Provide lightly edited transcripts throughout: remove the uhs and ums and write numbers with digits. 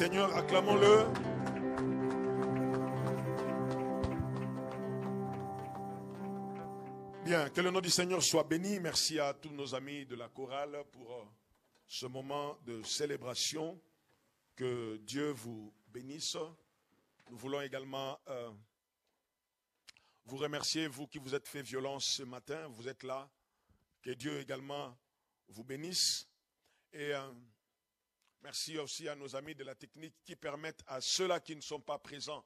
Seigneur, acclamons-le. Bien, que le nom du Seigneur soit béni. Merci à tous nos amis de la chorale pour ce moment de célébration. Que Dieu vous bénisse. Nous voulons également vous remercier, vous qui vous êtes fait violence ce matin, vous êtes là. Que Dieu également vous bénisse. Et merci aussi à nos amis de la technique qui permettent à ceux-là qui ne sont pas présents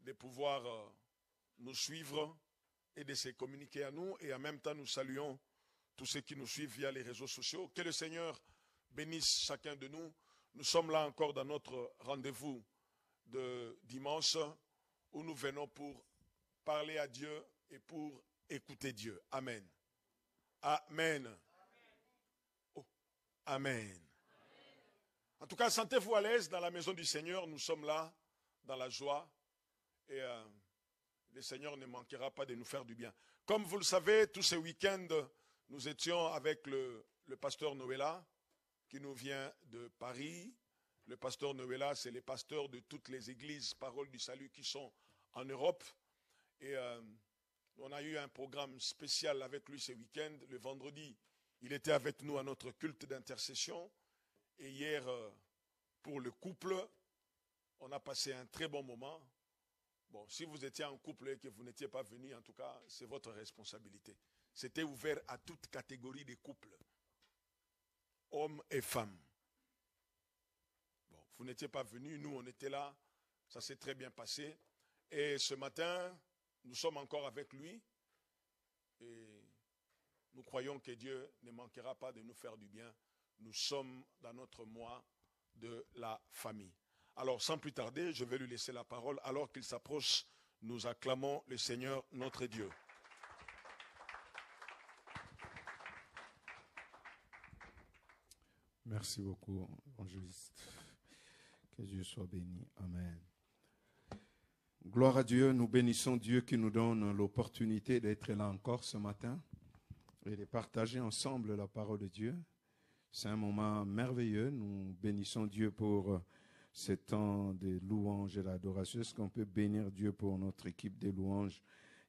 de pouvoir nous suivre et de se communiquer à nous. Et en même temps, nous saluons tous ceux qui nous suivent via les réseaux sociaux. Que le Seigneur bénisse chacun de nous. Nous sommes là encore dans notre rendez-vous de dimanche où nous venons pour parler à Dieu et pour écouter Dieu. Amen. Amen. Oh, amen. En tout cas, sentez-vous à l'aise dans la maison du Seigneur. Nous sommes là dans la joie et le Seigneur ne manquera pas de nous faire du bien. Comme vous le savez, tous ces week-ends, nous étions avec le pasteur Noëlla qui nous vient de Paris. Le pasteur Noëlla, c'est le pasteur de toutes les églises Parole du Salut qui sont en Europe. Et on a eu un programme spécial avec lui ce week-end. Le vendredi, il était avec nous à notre culte d'intercession. Et hier, pour le couple, on a passé un très bon moment. Bon, si vous étiez en couple et que vous n'étiez pas venu, en tout cas, c'est votre responsabilité. C'était ouvert à toute catégorie de couples, hommes et femmes. Bon, vous n'étiez pas venu, nous on était là, ça s'est très bien passé. Et ce matin, nous sommes encore avec lui et nous croyons que Dieu ne manquera pas de nous faire du bien. Nous sommes dans notre mois de la famille. Alors, sans plus tarder, je vais lui laisser la parole. Alors qu'il s'approche, nous acclamons le Seigneur, notre Dieu. Merci beaucoup, évangéliste. Que Dieu soit béni. Amen. Gloire à Dieu. Nous bénissons Dieu qui nous donne l'opportunité d'être là encore ce matin et de partager ensemble la parole de Dieu. C'est un moment merveilleux. Nous bénissons Dieu pour ce temps de louange et d'adoration. Est-ce qu'on peut bénir Dieu pour notre équipe de louanges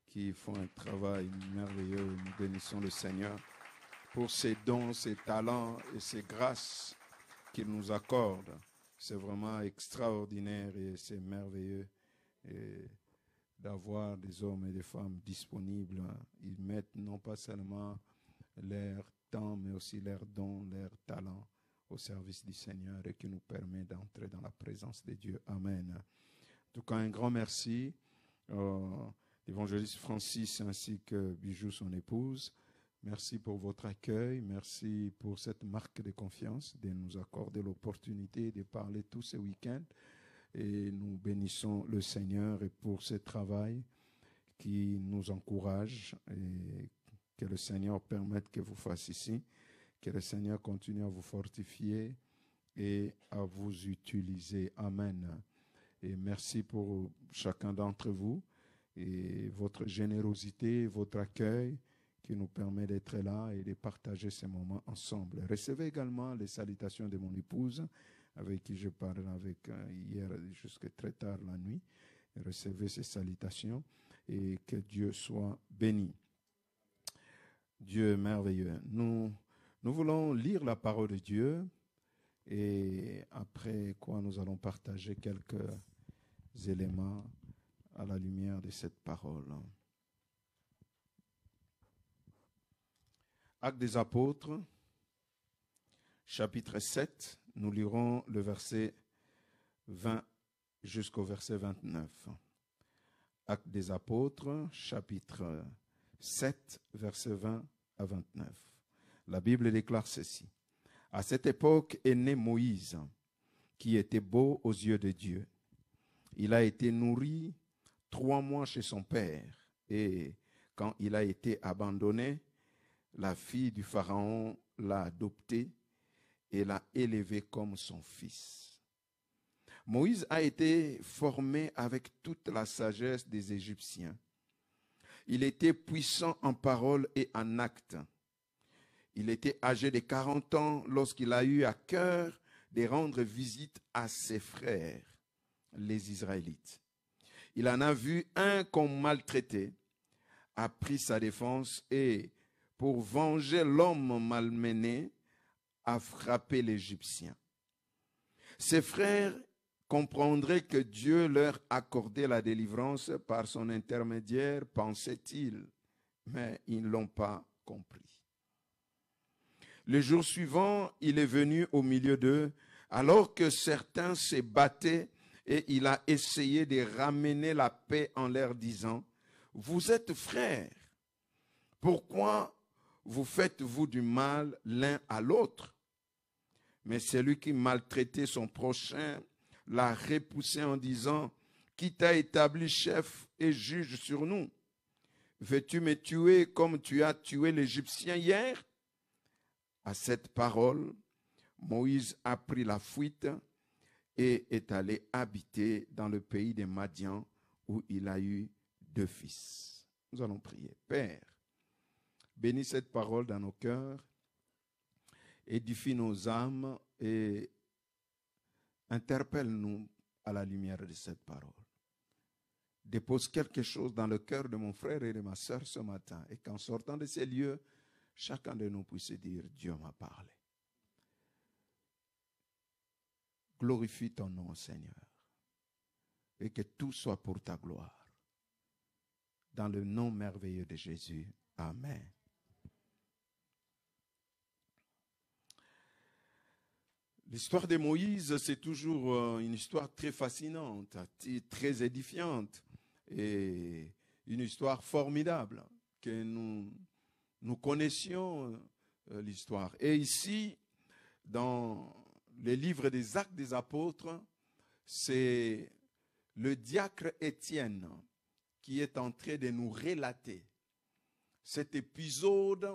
qui font un travail merveilleux? Nous bénissons le Seigneur pour ses dons, ses talents et ses grâces qu'il nous accorde. C'est vraiment extraordinaire et c'est merveilleux d'avoir des hommes et des femmes disponibles. Ils mettent non pas seulement leur temps, mais aussi leurs dons, leurs talents au service du Seigneur et qui nous permet d'entrer dans la présence de Dieu. Amen. En tout cas, un grand merci l'évangéliste Francis ainsi que Bijou, son épouse. Merci pour votre accueil. Merci pour cette marque de confiance de nous accorder l'opportunité de parler tous ces week-ends. Et nous bénissons le Seigneur et pour ce travail qui nous encourage et que le Seigneur permette que vous fassiez ici, que le Seigneur continue à vous fortifier et à vous utiliser. Amen. Et merci pour chacun d'entre vous et votre générosité, votre accueil qui nous permet d'être là et de partager ces moments ensemble. Recevez également les salutations de mon épouse avec qui je parlais hier jusqu'à très tard la nuit. Recevez ces salutations et que Dieu soit béni. Dieu est merveilleux. Nous voulons lire la parole de Dieu et après quoi nous allons partager quelques éléments à la lumière de cette parole. Actes des Apôtres, chapitre 7, nous lirons le verset 20 jusqu'au verset 29. Actes des Apôtres, chapitre 7, verset 20 à 29. La Bible déclare ceci. À cette époque est né Moïse, qui était beau aux yeux de Dieu. Il a été nourri 3 mois chez son père, et quand il a été abandonné, la fille du Pharaon l'a adopté et l'a élevé comme son fils. Moïse a été formé avec toute la sagesse des Égyptiens. Il était puissant en parole et en actes. Il était âgé de 40 ans lorsqu'il a eu à cœur de rendre visite à ses frères, les Israélites. Il en a vu un qu'on maltraitait, a pris sa défense et, pour venger l'homme malmené, a frappé l'Égyptien. Ses frères comprendraient que Dieu leur accordait la délivrance par son intermédiaire, pensait-il, mais ils ne l'ont pas compris. Le jour suivant, il est venu au milieu d'eux, alors que certains se battaient, et il a essayé de ramener la paix en leur disant, « Vous êtes frères, pourquoi vous faites-vous du mal l'un à l'autre ?» Mais celui qui maltraitait son prochain l'a repoussé en disant, « Qui t'a établi chef et juge sur nous? Veux-tu me tuer comme tu as tué l'Égyptien hier ?» À cette parole, Moïse a pris la fuite et est allé habiter dans le pays des Madians où il a eu 2 fils. Nous allons prier. Père, bénis cette parole dans nos cœurs, édifie nos âmes et interpelle-nous à la lumière de cette parole. Dépose quelque chose dans le cœur de mon frère et de ma sœur ce matin et qu'en sortant de ces lieux, chacun de nous puisse dire, Dieu m'a parlé. Glorifie ton nom, Seigneur, et que tout soit pour ta gloire. Dans le nom merveilleux de Jésus. Amen. L'histoire de Moïse, c'est toujours une histoire très fascinante, très édifiante et une histoire formidable que nous connaissions l'histoire. Et ici, dans le livre des Actes des Apôtres, c'est le diacre Étienne qui est en train de nous relater cet épisode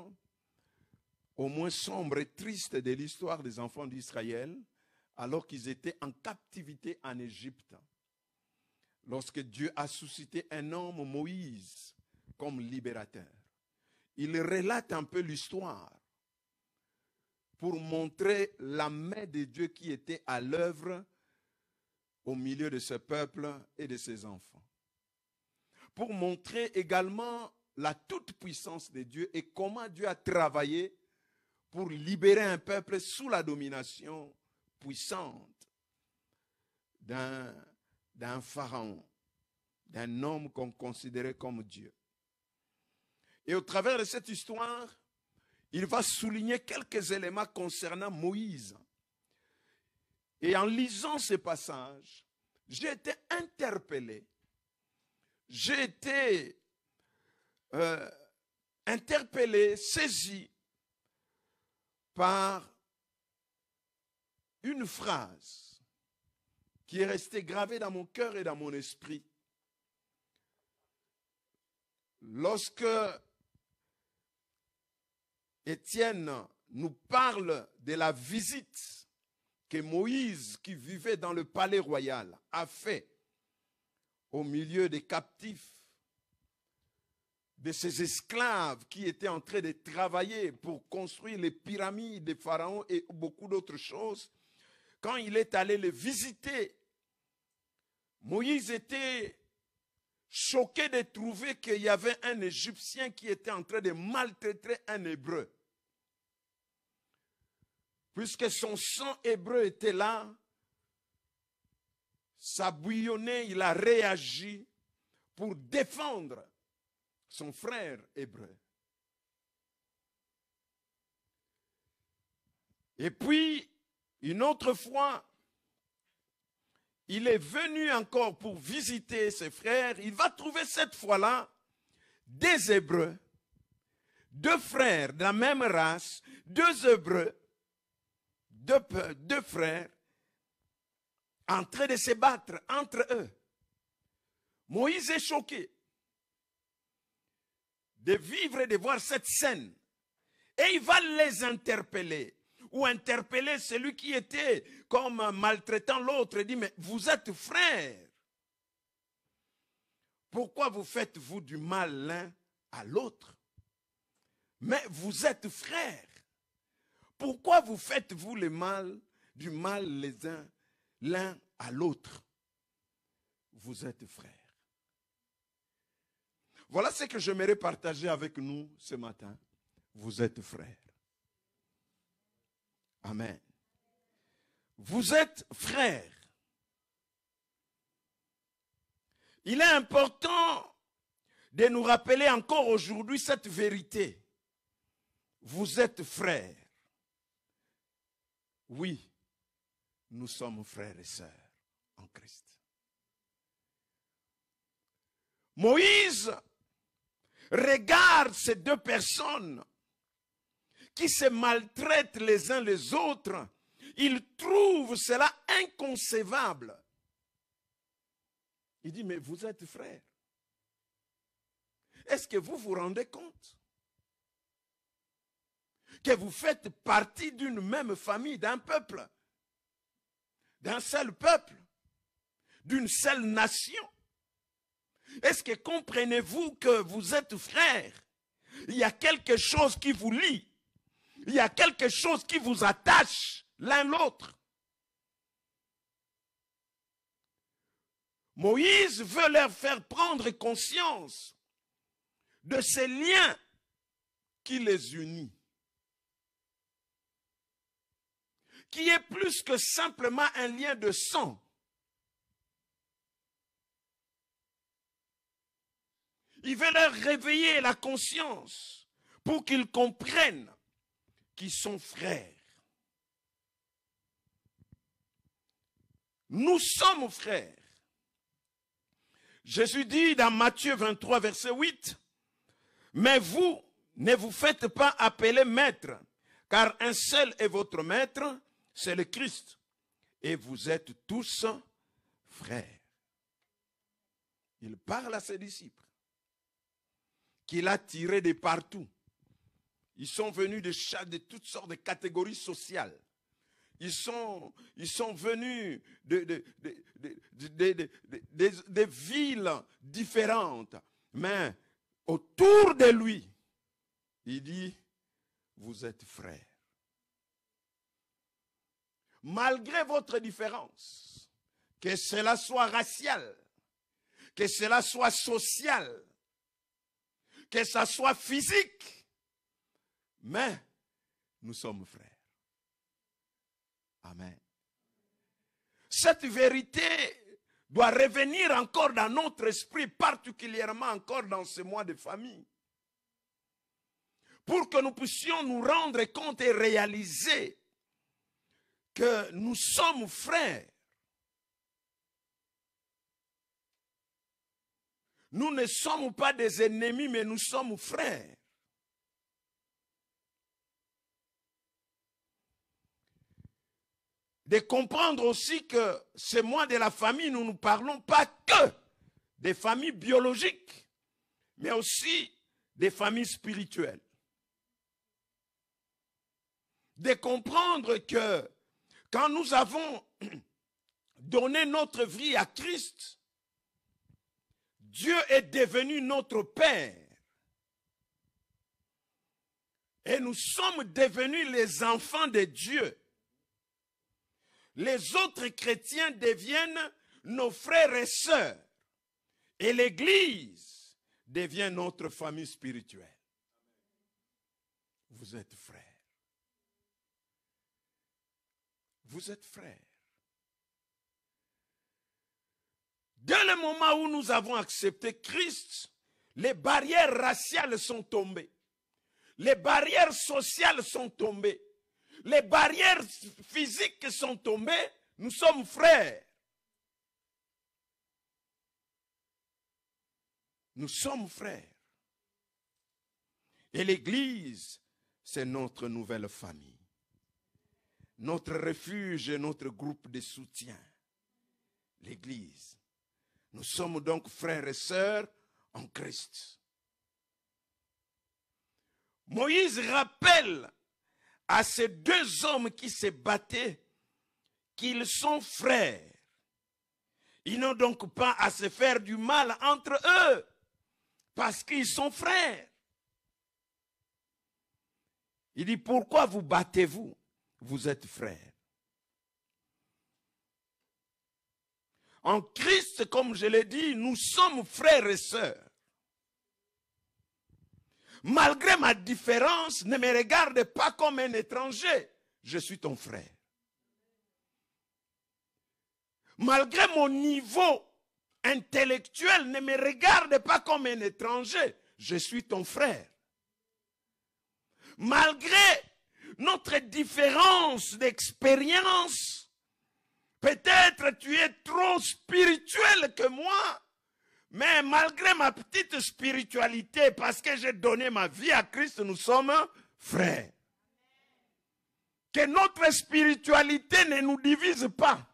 au moins sombre et triste de l'histoire des enfants d'Israël alors qu'ils étaient en captivité en Égypte. Lorsque Dieu a suscité un homme, Moïse, comme libérateur. Il relate un peu l'histoire pour montrer la main de Dieu qui était à l'œuvre au milieu de ce peuple et de ses enfants. Pour montrer également la toute-puissance de Dieu et comment Dieu a travaillé pour libérer un peuple sous la domination puissante d'un pharaon, d'un homme qu'on considérait comme Dieu. Et au travers de cette histoire, il va souligner quelques éléments concernant Moïse. Et en lisant ces passages, j'ai été interpellé. J'ai été interpellé, saisi par une phrase qui est restée gravée dans mon cœur et dans mon esprit. Lorsque Étienne nous parle de la visite que Moïse, qui vivait dans le palais royal, a fait au milieu des captifs, de ces esclaves qui étaient en train de travailler pour construire les pyramides des pharaons et beaucoup d'autres choses, quand il est allé les visiter, Moïse était choqué de trouver qu'il y avait un Égyptien qui était en train de maltraiter un Hébreu. Puisque son sang hébreu était là, ça bouillonnait, il a réagi pour défendre son frère hébreu. Et puis, une autre fois, il est venu encore pour visiter ses frères. Il va trouver cette fois-là des Hébreux, 2 frères de la même race, 2 Hébreux, 2 frères, en train de se battre entre eux. Moïse est choqué de vivre et de voir cette scène. Et il va les interpeller. Ou interpeller celui qui était comme maltraitant l'autre et dit, mais vous êtes frères. Pourquoi vous faites-vous du mal l'un à l'autre? Mais vous êtes frères. Pourquoi vous faites-vous le mal du mal l'un à l'autre. Vous êtes frères. Voilà ce que j'aimerais partager avec nous ce matin. Vous êtes frères. Amen. Vous êtes frères. Il est important de nous rappeler encore aujourd'hui cette vérité. Vous êtes frères. Oui, nous sommes frères et sœurs en Christ. Moïse regarde ces deux personnes qui se maltraitent les uns les autres. Il trouve cela inconcevable. Il dit, mais vous êtes frères. Est-ce que vous vous rendez compte que vous faites partie d'une même famille, d'un peuple, d'un seul peuple, d'une seule nation? Est-ce que comprenez-vous que vous êtes frères? Il y a quelque chose qui vous lie. Il y a quelque chose qui vous attache l'un l'autre. Moïse veut leur faire prendre conscience de ces liens qui les unissent, qui est plus que simplement un lien de sang. Il veut leur réveiller la conscience pour qu'ils comprennent qu'ils sont frères. Nous sommes frères. Jésus dit dans Matthieu 23, verset 8, « Mais vous, ne vous faites pas appeler maître, car un seul est votre maître, c'est le Christ. Et vous êtes tous frères. » Il parle à ses disciples, qu'il a tirés de partout. Ils sont venus de toutes sortes de catégories sociales. Ils sont venus de villes différentes. Mais autour de lui, il dit, vous êtes frères. Malgré votre différence, que cela soit racial, que cela soit social, que ça soit physique, mais nous sommes frères. Amen. Cette vérité doit revenir encore dans notre esprit, particulièrement encore dans ce mois de famille, pour que nous puissions nous rendre compte et réaliser que nous sommes frères. Nous ne sommes pas des ennemis, mais nous sommes frères. De comprendre aussi que ce mois de la famille, nous ne parlons pas que des familles biologiques, mais aussi des familles spirituelles. De comprendre que quand nous avons donné notre vie à Christ, Dieu est devenu notre Père. Et nous sommes devenus les enfants de Dieu. Les autres chrétiens deviennent nos frères et sœurs. Et l'Église devient notre famille spirituelle. Vous êtes frères. Vous êtes frères. Dès le moment où nous avons accepté Christ, les barrières raciales sont tombées. Les barrières sociales sont tombées. Les barrières physiques sont tombées. Nous sommes frères. Nous sommes frères. Et l'Église, c'est notre nouvelle famille. Notre refuge et notre groupe de soutien. L'Église. Nous sommes donc frères et sœurs en Christ. Moïse rappelle à ces deux hommes qui se battaient qu'ils sont frères. Ils n'ont donc pas à se faire du mal entre eux parce qu'ils sont frères. Il dit, pourquoi vous battez-vous? Vous êtes frères. En Christ, comme je l'ai dit, nous sommes frères et sœurs. Malgré ma différence, ne me regarde pas comme un étranger. Je suis ton frère. Malgré mon niveau intellectuel, ne me regarde pas comme un étranger. Je suis ton frère. Malgré notre différence d'expérience, peut-être tu es trop spirituel que moi, mais malgré ma petite spiritualité, parce que j'ai donné ma vie à Christ, nous sommes frères. Que notre spiritualité ne nous divise pas.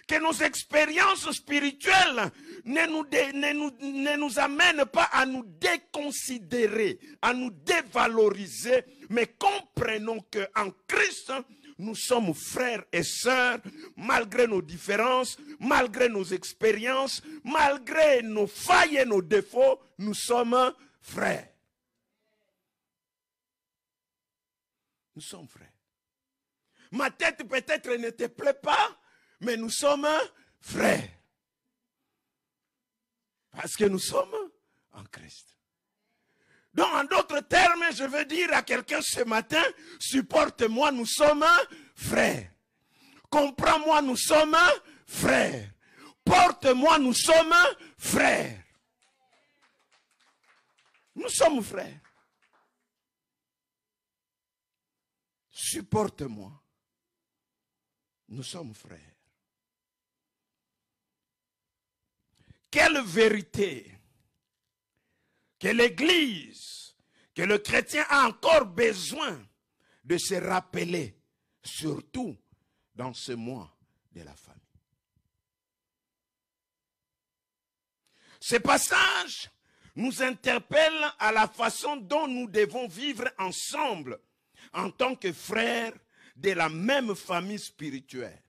Que nos expériences spirituelles ne nous amènent pas à nous déconsidérer, à nous dévaloriser, mais comprenons qu'en Christ, nous sommes frères et sœurs, malgré nos différences, malgré nos expériences, malgré nos failles et nos défauts, nous sommes frères. Nous sommes frères. Ma tête peut-être ne te plaît pas, mais nous sommes frères. Parce que nous sommes en Christ. Donc, en d'autres termes, je veux dire à quelqu'un ce matin, supporte-moi, nous sommes frères. Comprends-moi, nous sommes frères. Porte-moi, nous sommes frères. Nous sommes frères. Supporte-moi. Nous sommes frères. Quelle vérité que l'Église, que le chrétien a encore besoin de se rappeler, surtout dans ce mois de la famille. Ce passage nous interpelle à la façon dont nous devons vivre ensemble en tant que frères de la même famille spirituelle.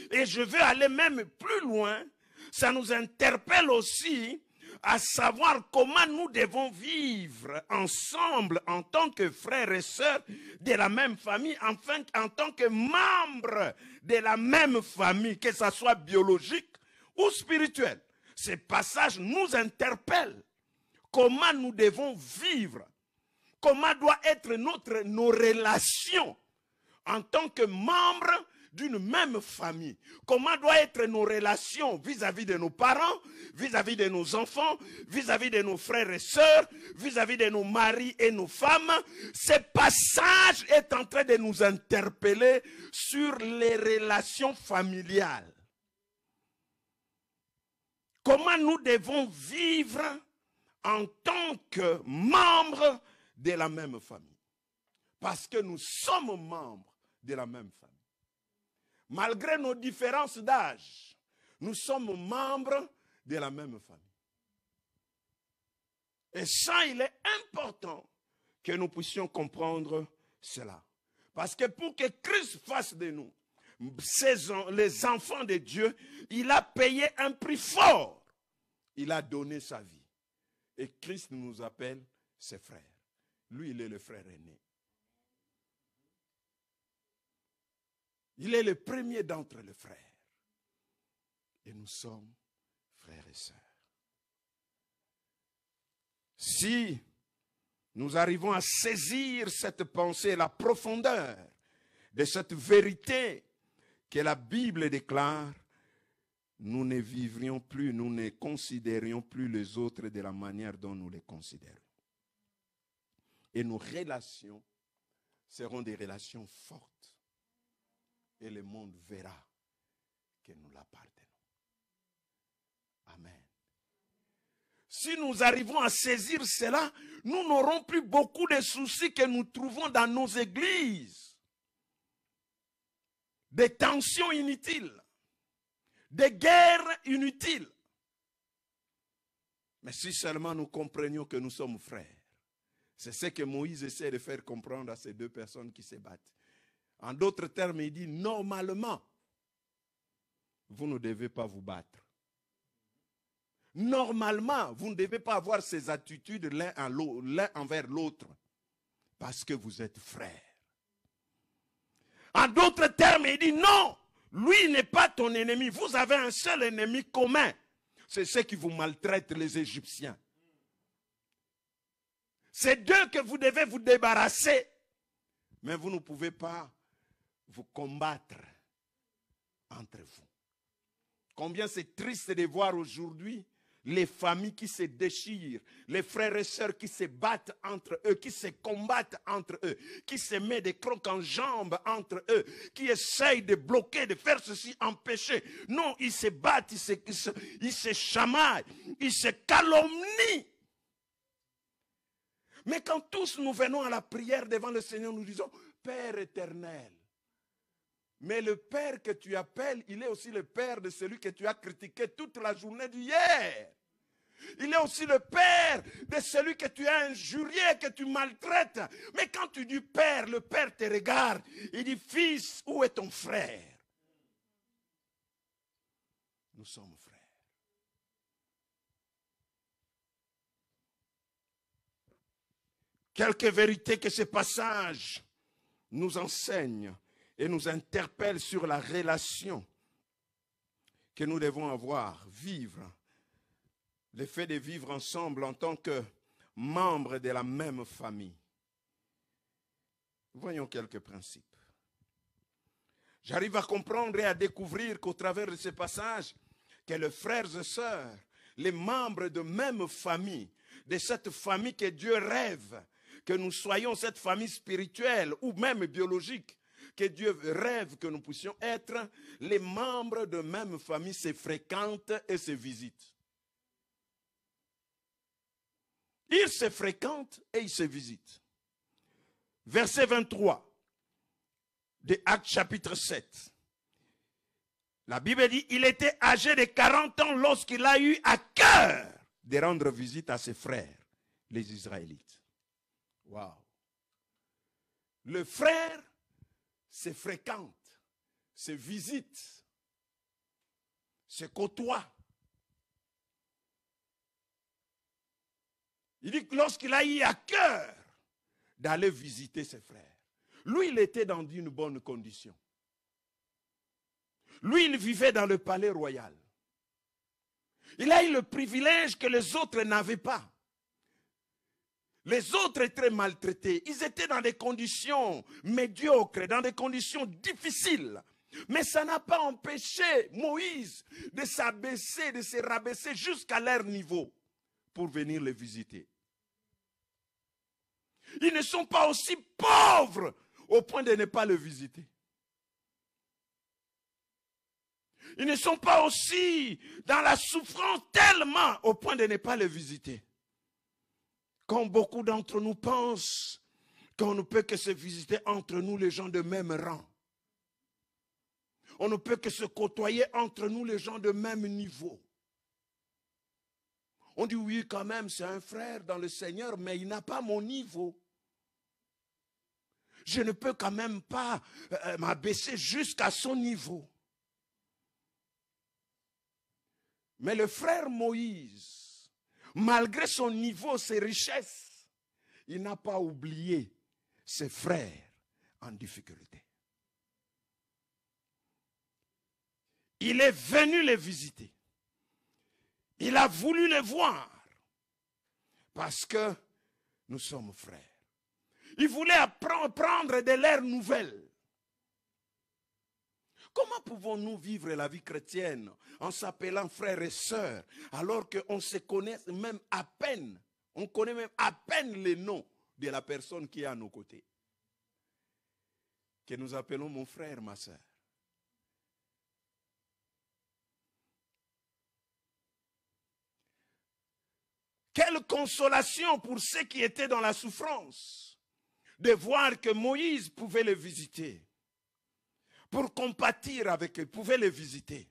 Et je veux aller même plus loin, ça nous interpelle aussi à savoir comment nous devons vivre ensemble en tant que frères et sœurs de la même famille, enfin en tant que membres de la même famille, que ce soit biologique ou spirituel. Ce passage nous interpelle. Comment nous devons vivre, comment doivent être nos relations en tant que membres d'une même famille. Comment doivent être nos relations vis-à-vis de nos parents, vis-à-vis de nos enfants, vis-à-vis de nos frères et sœurs, vis-à-vis de nos maris et nos femmes. Ce passage est en train de nous interpeller sur les relations familiales. Comment nous devons vivre en tant que membres de la même famille. Parce que nous sommes membres de la même famille. Malgré nos différences d'âge, nous sommes membres de la même famille. Et ça, il est important que nous puissions comprendre cela. Parce que pour que Christ fasse de nous, les enfants de Dieu, il a payé un prix fort. Il a donné sa vie. Et Christ nous appelle ses frères. Lui, il est le frère aîné. Il est le premier d'entre les frères. Et nous sommes frères et sœurs. Si nous arrivons à saisir cette pensée, la profondeur de cette vérité que la Bible déclare, nous ne vivrions plus, nous ne considérions plus les autres de la manière dont nous les considérons. Et nos relations seront des relations fortes. Et le monde verra que nous l'appartenons. Amen. Si nous arrivons à saisir cela, nous n'aurons plus beaucoup de soucis que nous trouvons dans nos églises. Des tensions inutiles. Des guerres inutiles. Mais si seulement nous comprenions que nous sommes frères. C'est ce que Moïse essaie de faire comprendre à ces deux personnes qui se battent. En d'autres termes, il dit, normalement, vous ne devez pas vous battre. Normalement, vous ne devez pas avoir ces attitudes l'un envers l'autre, parce que vous êtes frères. En d'autres termes, il dit, non, Lui n'est pas ton ennemi. Vous avez un seul ennemi commun. C'est ceux qui vous maltraitent, les Égyptiens. C'est d'eux que vous devez vous débarrasser. Mais vous ne pouvez pas vous combattre entre vous. Combien c'est triste de voir aujourd'hui les familles qui se déchirent, les frères et sœurs qui se battent entre eux, qui se combattent entre eux, qui se mettent des crocs en jambes entre eux, qui essayent de bloquer, de faire ceci, empêcher. Non, ils se battent, ils se chamaillent, ils se calomnient. Mais quand tous nous venons à la prière devant le Seigneur, nous disons, Père éternel. Mais le Père que tu appelles, il est aussi le Père de celui que tu as critiqué toute la journée d'hier. Il est aussi le Père de celui que tu as injurié, que tu maltraites. Mais quand tu dis Père, le Père te regarde. Il dit, Fils, où est ton frère? Nous sommes frères. Quelques vérités que ce passage nous enseigne et nous interpelle sur la relation que nous devons avoir, vivre, le fait de vivre ensemble en tant que membres de la même famille. Voyons quelques principes. J'arrive à comprendre et à découvrir qu'au travers de ce passage, que les frères et sœurs, les membres de même famille, de cette famille que Dieu rêve, que nous soyons cette famille spirituelle ou même biologique, que Dieu rêve que nous puissions être, les membres de même famille se fréquentent et se visitent. Ils se fréquentent et ils se visitent. Verset 23 de Actes chapitre 7. La Bible dit, il était âgé de 40 ans lorsqu'il a eu à cœur de rendre visite à ses frères, les Israélites. Waouh! Le frère se fréquente, se visite, se côtoie. Il dit que lorsqu'il a eu à cœur d'aller visiter ses frères, lui, il était dans une bonne condition. Lui, il vivait dans le palais royal. Il a eu le privilège que les autres n'avaient pas. Les autres étaient maltraités. Ils étaient dans des conditions médiocres, dans des conditions difficiles. Mais ça n'a pas empêché Moïse de s'abaisser, de se rabaisser jusqu'à leur niveau pour venir les visiter. Ils ne sont pas aussi pauvres au point de ne pas le visiter. Ils ne sont pas aussi dans la souffrance tellement au point de ne pas le visiter. Comme beaucoup d'entre nous pensent qu'on ne peut que se visiter entre nous les gens de même rang. On ne peut que se côtoyer entre nous les gens de même niveau. On dit oui quand même c'est un frère dans le Seigneur mais il n'a pas mon niveau. Je ne peux quand même pas m'abaisser jusqu'à son niveau. Mais le frère Moïse, malgré son niveau, ses richesses, il n'a pas oublié ses frères en difficulté. Il est venu les visiter. Il a voulu les voir parce que nous sommes frères. Il voulait prendre de leurs nouvelles. Comment pouvons-nous vivre la vie chrétienne en s'appelant frères et sœurs alors qu'on se connaît même à peine, on connaît même à peine les noms de la personne qui est à nos côtés, que nous appelons mon frère, ma sœur. Quelle consolation pour ceux qui étaient dans la souffrance de voir que Moïse pouvait les visiter. Pour compatir avec eux, pouvait les visiter.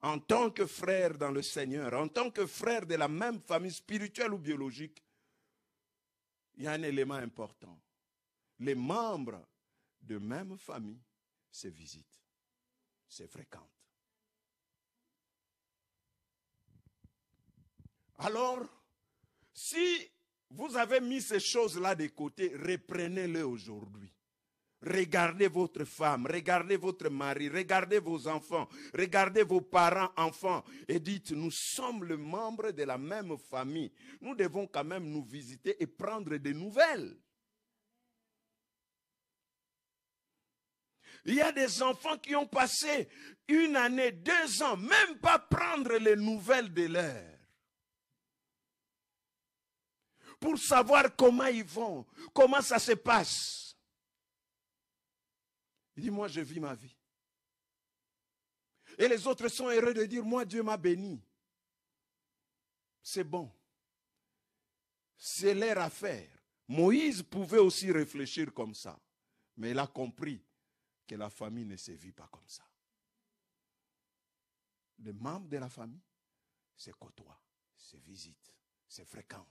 En tant que frères dans le Seigneur, en tant que frères de la même famille spirituelle ou biologique, il y a un élément important. Les membres de même famille se visitent, se fréquentent. Alors, si vous avez mis ces choses-là de côté, reprenez-les aujourd'hui. Regardez votre femme, regardez votre mari, regardez vos enfants, regardez vos parents, enfants, et dites, nous sommes le membre de la même famille. Nous devons quand même nous visiter et prendre des nouvelles. Il y a des enfants qui ont passé 1 année, 2 ans, même pas prendre les nouvelles de leur. Pour savoir comment ils vont, comment ça se passe. Il dit, moi je vis ma vie. Et les autres sont heureux de dire, moi Dieu m'a béni. C'est bon. C'est leur affaire. Moïse pouvait aussi réfléchir comme ça. Mais il a compris que la famille ne se vit pas comme ça. Les membres de la famille se côtoient, se visitent, se fréquentent,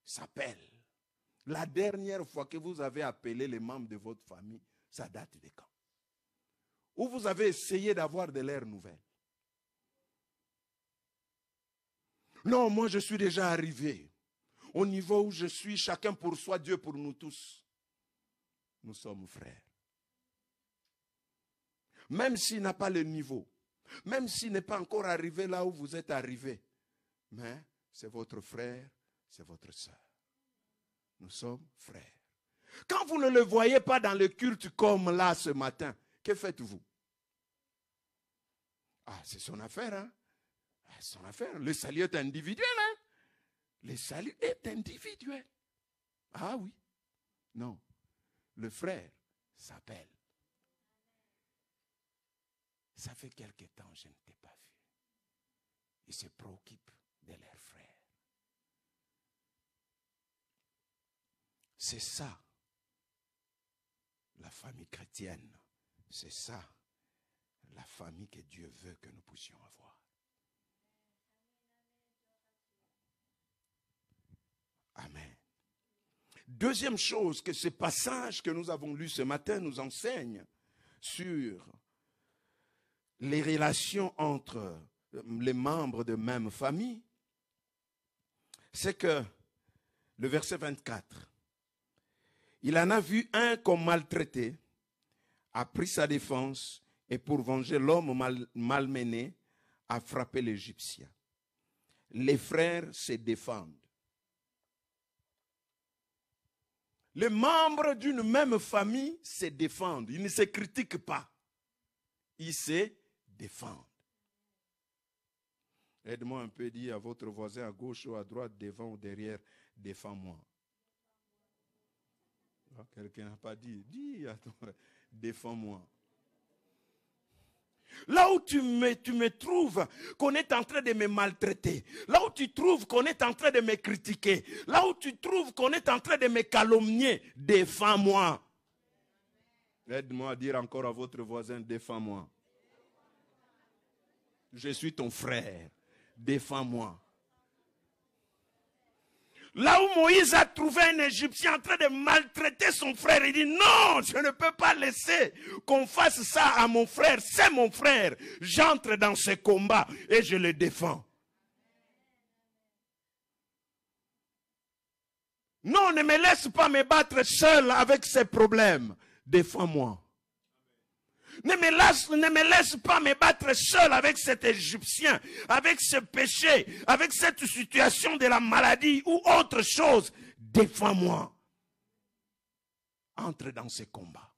s'appellent. La dernière fois que vous avez appelé les membres de votre famille, ça date de quand? Ou vous avez essayé d'avoir de leurs nouvelles? Non, moi je suis déjà arrivé. Au niveau où je suis, chacun pour soi, Dieu pour nous tous. Nous sommes frères. Même s'il n'a pas le niveau, même s'il n'est pas encore arrivé là où vous êtes arrivé, mais c'est votre frère, c'est votre soeur. Nous sommes frères. Quand vous ne le voyez pas dans le culte comme là ce matin, que faites-vous? Ah, c'est son affaire, hein? Ah, c'est son affaire. Le salut est individuel, hein? Le salut est individuel. Ah oui. Non. Le frère s'appelle. Ça fait quelque temps que je ne t'ai pas vu. Ils se préoccupent de leurs frères. C'est ça. La famille chrétienne, c'est ça, la famille que Dieu veut que nous puissions avoir. Amen. Deuxième chose que ce passage que nous avons lu ce matin nous enseigne sur les relations entre les membres de même famille, c'est que le verset 24, il en a vu un qu'on maltraitait, a pris sa défense et pour venger l'homme malmené, a frappé l'Égyptien. Les frères se défendent. Les membres d'une même famille se défendent. Ils ne se critiquent pas. Ils se défendent. Aide-moi un peu, dis à votre voisin à gauche ou à droite, devant ou derrière, défends-moi. Quelqu'un n'a pas dit, dis à toi, défends-moi. Là où tu me trouves qu'on est en train de me maltraiter, là où tu trouves qu'on est en train de me critiquer, là où tu trouves qu'on est en train de me calomnier, défends-moi. Aide-moi à dire encore à votre voisin, défends-moi. Je suis ton frère, défends-moi. Là où Moïse a trouvé un Égyptien en train de maltraiter son frère, il dit non, je ne peux pas laisser qu'on fasse ça à mon frère, c'est mon frère. J'entre dans ce combat et je le défends. Non, ne me laisse pas me battre seul avec ces problèmes. Défends-moi. Ne me laisse pas me battre seul avec cet Égyptien, avec ce péché, avec cette situation de la maladie ou autre chose. Défends-moi. Entre dans ce combat.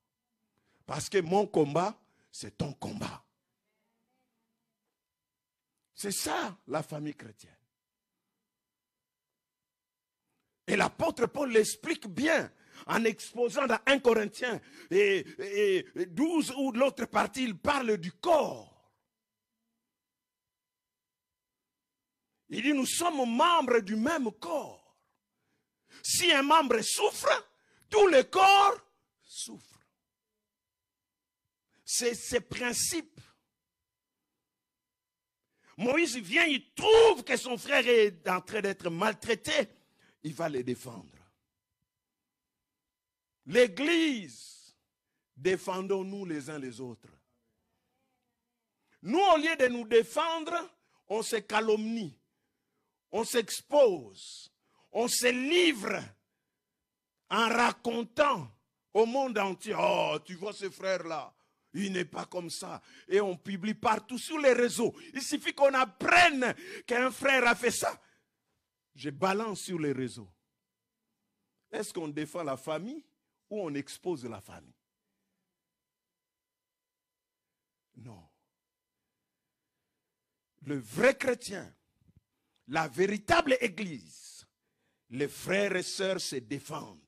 Parce que mon combat, c'est ton combat. C'est ça la famille chrétienne. Et l'apôtre Paul l'explique bien. En exposant dans 1 Corinthiens 12 où l'autre partie, il parle du corps. Il dit, nous sommes membres du même corps. Si un membre souffre, tout le corps souffre. C'est ce principe. Moïse vient, il trouve que son frère est en train d'être maltraité. Il va le défendre. L'Église, défendons-nous les uns les autres. Nous, au lieu de nous défendre, on se calomnie, on s'expose, on se livre en racontant Au monde entier, oh, tu vois ce frère-là, il n'est pas comme ça. Et on publie partout sur les réseaux. Il suffit qu'on apprenne qu'un frère a fait ça. Je balance sur les réseaux. Est-ce qu'on défend la famille ou on expose la famille? Non. Le vrai chrétien, la véritable église, les frères et sœurs se défendent.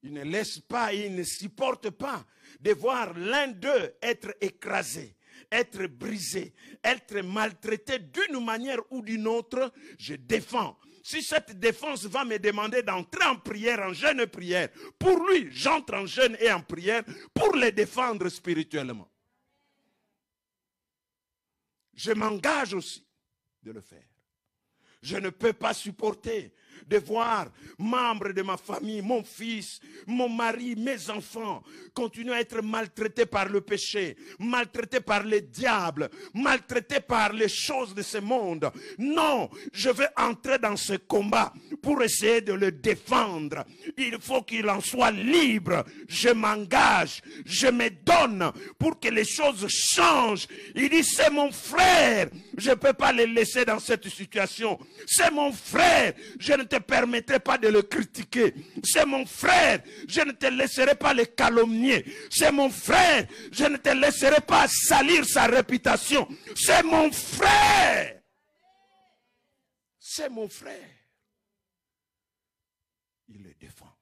Ils ne laissent pas, ils ne supportent pas de voir l'un d'eux être écrasé, être brisé, être maltraité d'une manière ou d'une autre. Je défends. Si cette défense va me demander d'entrer en prière, en jeûne et prière, pour lui, j'entre en jeûne et en prière pour les défendre spirituellement. Je m'engage aussi de le faire. Je ne peux pas supporter de voir membres de ma famille, mon fils, mon mari, mes enfants, continuer à être maltraités par le péché, maltraités par le diable, maltraités par les choses de ce monde. Non, je vais entrer dans ce combat pour essayer de le défendre. Il faut qu'il en soit libre. Je m'engage, je me donne pour que les choses changent. Il dit, c'est mon frère, je ne peux pas le laisser dans cette situation. C'est mon frère, je ne te permettrai pas de le critiquer. C'est mon frère, je ne te laisserai pas le calomnier. C'est mon frère, je ne te laisserai pas salir sa réputation. C'est mon frère. C'est mon frère. Il le défend.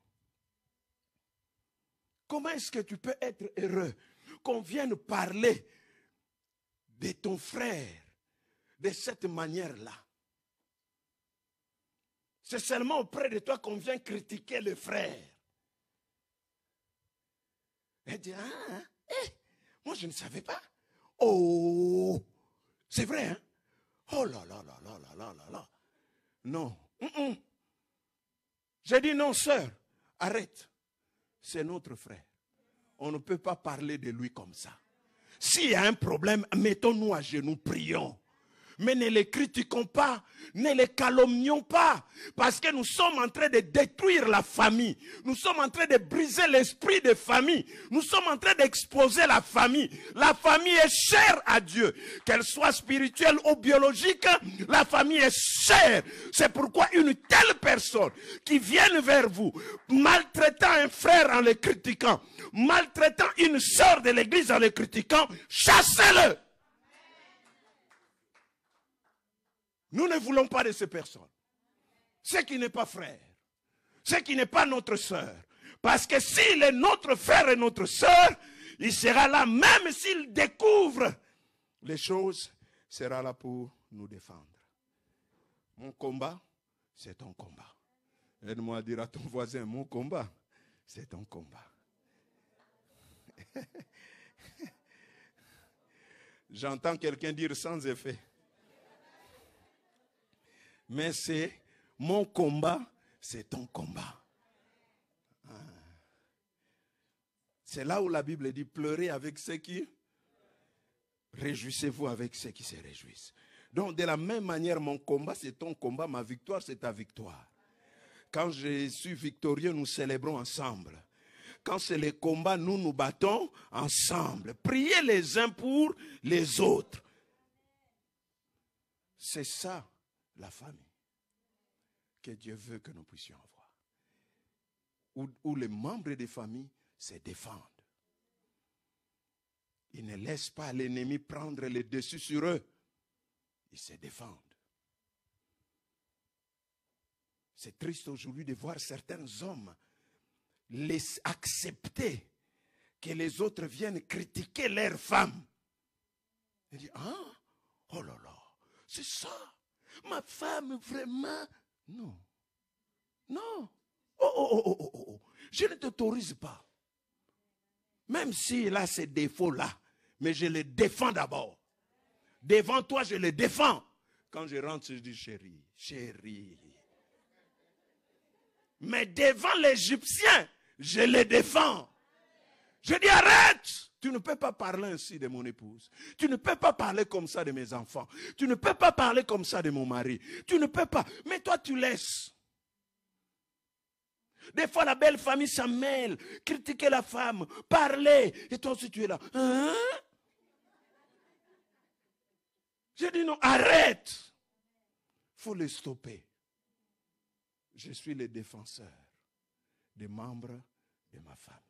Comment est-ce que tu peux être heureux qu'on vienne parler de ton frère de cette manière-là? C'est seulement auprès de toi qu'on vient critiquer le frère. Elle dit, moi je ne savais pas. Oh, c'est vrai, hein? Oh là là là là là là là là. Non. J'ai dit non, sœur, arrête. C'est notre frère. On ne peut pas parler de lui comme ça. S'il y a un problème, mettons-nous à genoux, prions. Mais ne les critiquons pas, ne les calomnions pas, parce que nous sommes en train de détruire la famille. Nous sommes en train de briser l'esprit de famille. Nous sommes en train d'exposer la famille. La famille est chère à Dieu. Qu'elle soit spirituelle ou biologique, la famille est chère. C'est pourquoi une telle personne qui vient vers vous, maltraitant un frère en le critiquant, maltraitant une sœur de l'église en le critiquant, chassez-le. Nous ne voulons pas de ces personnes. Ce qui n'est pas frère. Ce qui n'est pas notre sœur. Parce que s'il est notre frère et notre sœur, il sera là, même s'il découvre les choses, il sera là pour nous défendre. Mon combat, c'est ton combat. Aide-moi à dire à ton voisin, mon combat, c'est ton combat. J'entends quelqu'un dire sans effet. Mais c'est mon combat, c'est ton combat. C'est là où la Bible dit pleurez avec ceux qui réjouissez-vous avec ceux qui se réjouissent. Donc de la même manière, mon combat c'est ton combat, ma victoire c'est ta victoire. Quand je suis victorieux, nous célébrons ensemble. Quand c'est le combat, nous nous battons ensemble. Priez les uns pour les autres. C'est ça. La famille que Dieu veut que nous puissions avoir. Où les membres des familles se défendent. Ils ne laissent pas l'ennemi prendre le dessus sur eux. Ils se défendent. C'est triste aujourd'hui de voir certains hommes accepter que les autres viennent critiquer leurs femmes. Ils disent, oh là là, c'est ça. Ma femme, vraiment, non. Non. Oh. Je ne t'autorise pas. Même s'il a ces défauts-là, mais je les défends d'abord. Devant toi, je les défends. Quand je rentre, je dis, chérie. Mais devant l'Égyptien, je les défends. Je dis, arrête. Tu ne peux pas parler ainsi de mon épouse. Tu ne peux pas parler comme ça de mes enfants. Tu ne peux pas parler comme ça de mon mari. Tu ne peux pas. Mais toi, tu laisses. Des fois, la belle famille s'en mêle, critiquer la femme, parler. Et toi aussi, tu es là. Hein? J'ai dit non, arrête. Il faut les stopper. Je suis le défenseur des membres de ma famille.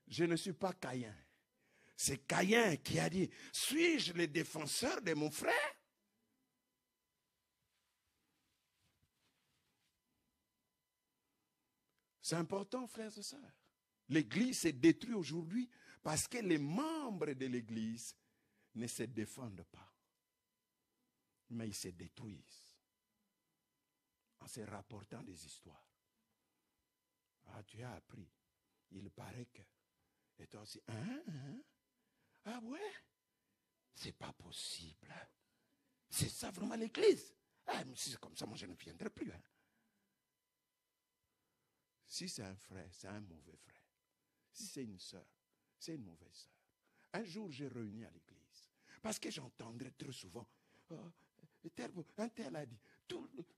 Je ne suis pas Caïn. C'est Caïn qui a dit, suis-je le défenseur de mon frère? C'est important, frères et sœurs. L'église s'est détruite aujourd'hui parce que les membres de l'église ne se défendent pas. Mais ils se détruisent en se rapportant des histoires. Ah, tu as appris. Il paraît que. Et toi aussi, ah ouais? C'est pas possible. C'est ça vraiment l'église. Ah, mais si c'est comme ça, moi je ne viendrai plus. Hein. Si c'est un frère, c'est un mauvais frère. Si c'est une sœur, c'est une mauvaise sœur. Un jour, j'ai réuni à l'église. Parce que j'entendrais très souvent, un tel a dit,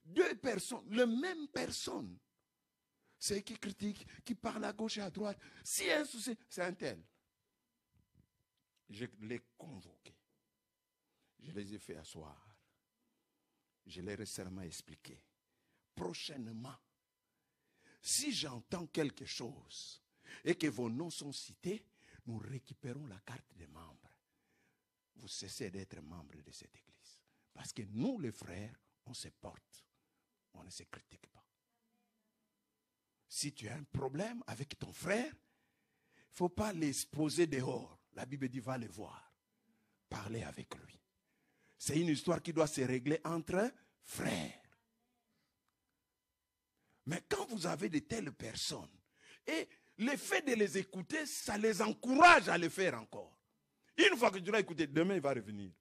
deux personnes, la même personne. C'est qui critique, qui parle à gauche et à droite. Si un souci, c'est un tel. Je l'ai convoqué. Je les ai fait asseoir. Je leur ai seulement expliqué. Prochainement, si j'entends quelque chose et que vos noms sont cités, nous récupérons la carte des membres. Vous cessez d'être membre de cette église. Parce que nous, les frères, on se porte. On ne se critique pas. Si tu as un problème avec ton frère, il ne faut pas l'exposer dehors. La Bible dit, va le voir. Parler avec lui. C'est une histoire qui doit se régler entre frères. Mais quand vous avez de telles personnes, et le fait de les écouter, ça les encourage à le faire encore. Une fois que tu l'as écouté, demain il va revenir.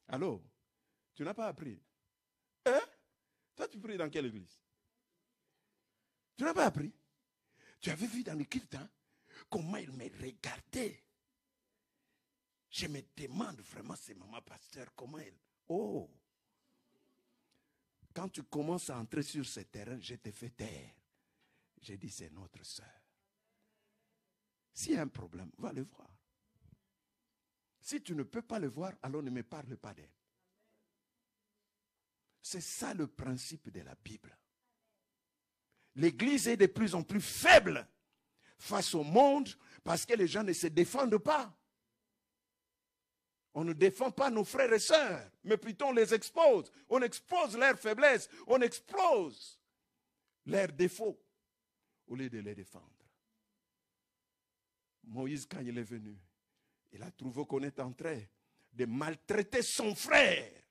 Allô? Tu n'as pas appris? Hein? Toi tu pries dans quelle église? Tu n'as pas appris? Tu avais vu dans le culte, hein, comment il me regardait. Je me demande vraiment, c'est maman pasteur, comment elle... Oh! Quand tu commences à entrer sur ce terrain, je te fais taire. J'ai dit, c'est notre sœur. S'il y a un problème, va le voir. Si tu ne peux pas le voir, alors ne me parle pas d'elle. C'est ça le principe de la Bible. L'église est de plus en plus faible face au monde parce que les gens ne se défendent pas. On ne défend pas nos frères et sœurs, mais plutôt on les expose. On expose leurs faiblesses, on expose leurs défauts au lieu de les défendre. Moïse, quand il est venu, il a trouvé qu'on est en train de maltraiter son frère.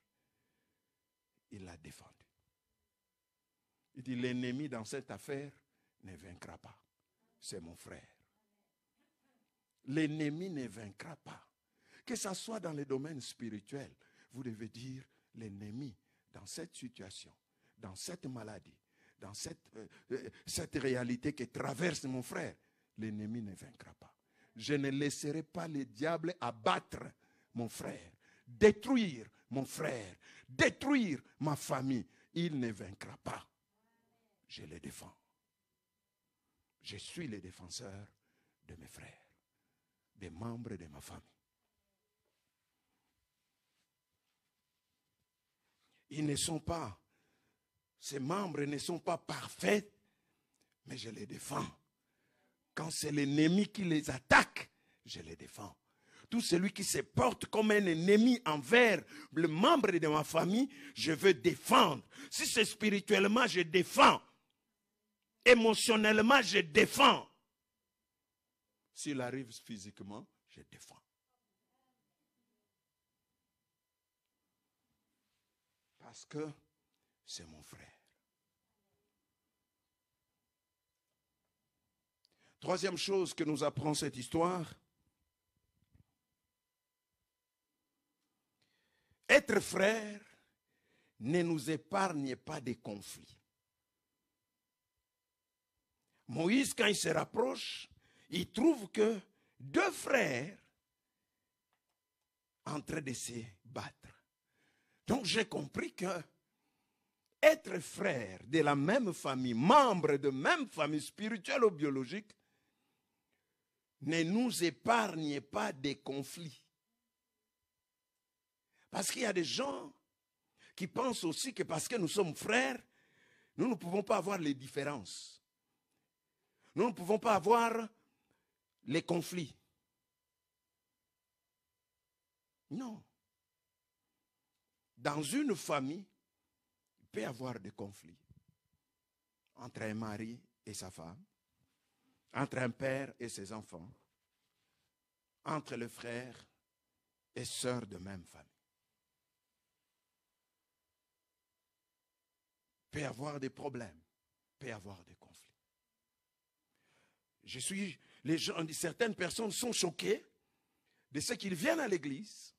Il l'a défendu. Il dit, l'ennemi dans cette affaire ne vaincra pas. C'est mon frère. L'ennemi ne vaincra pas. Que ce soit dans les domaines spirituels, vous devez dire, l'ennemi dans cette situation, dans cette maladie, dans cette réalité que traverse mon frère, l'ennemi ne vaincra pas. Je ne laisserai pas le diable abattre mon frère, détruire mon frère, détruire ma famille. Il ne vaincra pas. Je le défends. Je suis le défenseur de mes frères, des membres de ma famille. Ils ne sont pas, ces membres ne sont pas parfaits, mais je les défends. Quand c'est l'ennemi qui les attaque, je les défends. Tout celui qui se porte comme un ennemi envers le membre de ma famille, je veux défendre. Si c'est spirituellement, je défends. Émotionnellement, je défends. S'il arrive physiquement, je défends. Parce que c'est mon frère. Troisième chose que nous apprend cette histoire, être frère ne nous épargne pas des conflits. Moïse, quand il se rapproche, il trouve que deux frères en train de se battre. Donc j'ai compris que être frère de la même famille, membre de même famille spirituelle ou biologique, ne nous épargne pas des conflits. Parce qu'il y a des gens qui pensent aussi que parce que nous sommes frères, nous ne pouvons pas avoir les différences. Nous ne pouvons pas avoir les conflits. Non. Dans une famille, il peut y avoir des conflits entre un mari et sa femme, entre un père et ses enfants, entre les frères et sœurs de même famille. Il peut y avoir des problèmes, il peut y avoir des conflits. Certaines personnes sont choquées de ce qu'ils viennent à l'église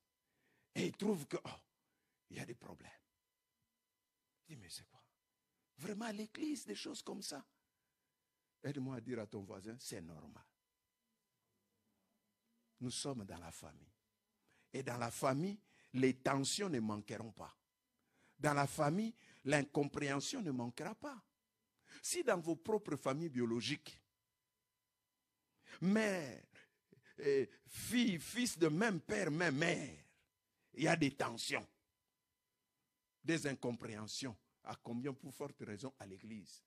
et ils trouvent que, il y a des problèmes. Je dis, mais c'est quoi? Vraiment à l'église, des choses comme ça? Aide-moi à dire à ton voisin, c'est normal. Nous sommes dans la famille. Et dans la famille, les tensions ne manqueront pas. Dans la famille, l'incompréhension ne manquera pas. Si dans vos propres familles biologiques, mère, fille, fils de même père, même mère, il y a des tensions, des incompréhensions, à combien pour forte raison à l'église,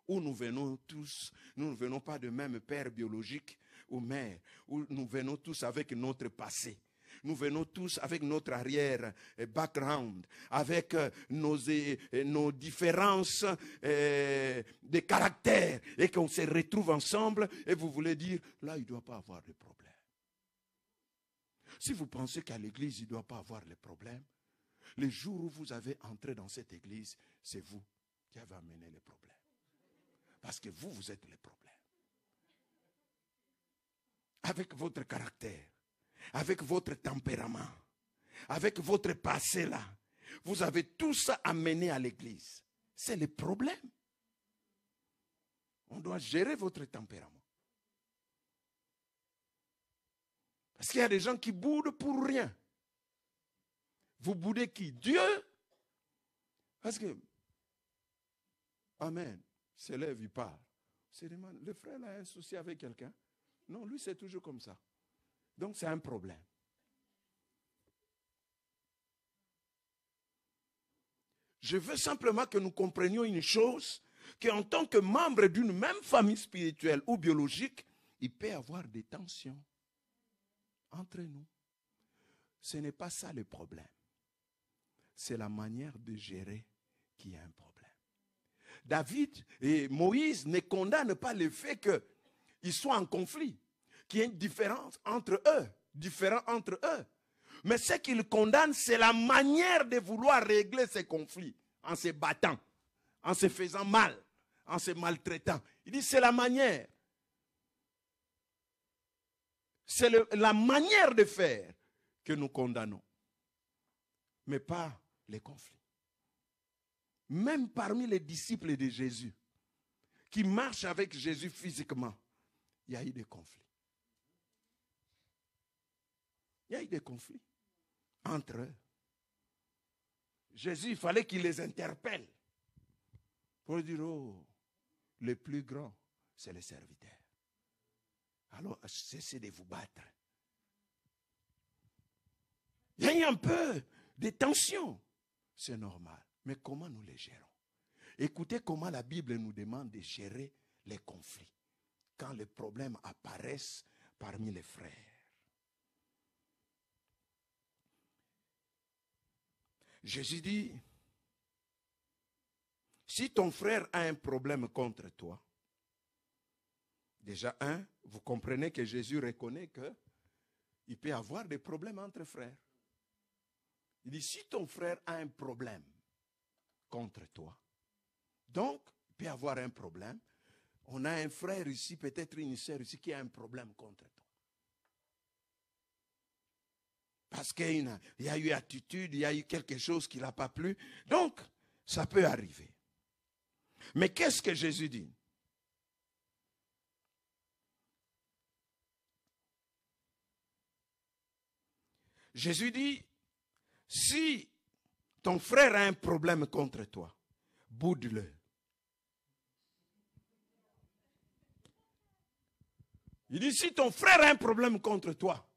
où nous venons tous, nous ne venons pas de même père biologique ou mère, où nous venons tous avec notre passé. Nous venons tous avec notre arrière background, avec nos différences de caractère, et qu'on se retrouve ensemble, et vous voulez dire, là, il ne doit pas avoir de problème. Si vous pensez qu'à l'église, il ne doit pas avoir de problème, le jour où vous avez entré dans cette église, c'est vous qui avez amené les problèmes. Parce que vous êtes les problèmes. Avec votre caractère, avec votre tempérament, avec votre passé là, vous avez tout ça amené à l'église. C'est le problème. On doit gérer votre tempérament. Parce qu'il y a des gens qui boudent pour rien. Vous boudez qui? Dieu. Parce que, amen, se lève, il parle. Se demande, le frère là a un souci avec quelqu'un? Non, lui c'est toujours comme ça. Donc c'est un problème. Je veux simplement que nous comprenions une chose, qu'en tant que membre d'une même famille spirituelle ou biologique, il peut y avoir des tensions entre nous. Ce n'est pas ça le problème. C'est la manière de gérer qui est un problème. David et Moïse ne condamnent pas le fait qu'ils soient en conflit, qu'il y ait une différence entre eux, différent entre eux. Mais ce qu'ils condamnent, c'est la manière de vouloir régler ces conflits, en se battant, en se faisant mal, en se maltraitant. Il dit c'est la manière. C'est la manière de faire que nous condamnons, mais pas les conflits. Même parmi les disciples de Jésus, qui marchent avec Jésus physiquement, il y a eu des conflits. Il y a eu des conflits entre eux. Jésus, il fallait qu'il les interpelle pour dire, oh, le plus grand, c'est le serviteur. Alors, cessez de vous battre. Il y a eu un peu de tension. C'est normal. Mais comment nous les gérons? Écoutez comment la Bible nous demande de gérer les conflits quand les problèmes apparaissent parmi les frères. Jésus dit, si ton frère a un problème contre toi, déjà vous comprenez que Jésus reconnaît qu'il peut y avoir des problèmes entre frères. Il dit, si ton frère a un problème contre toi, donc il peut y avoir un problème. On a un frère ici, peut-être une sœur ici qui a un problème contre toi. Parce qu'il y a eu attitude, il y a eu quelque chose qui n'a pas plu. Donc, ça peut arriver. Mais qu'est-ce que Jésus dit? Jésus dit, si ton frère a un problème contre toi, boude-le. Il dit, si ton frère a un problème contre toi,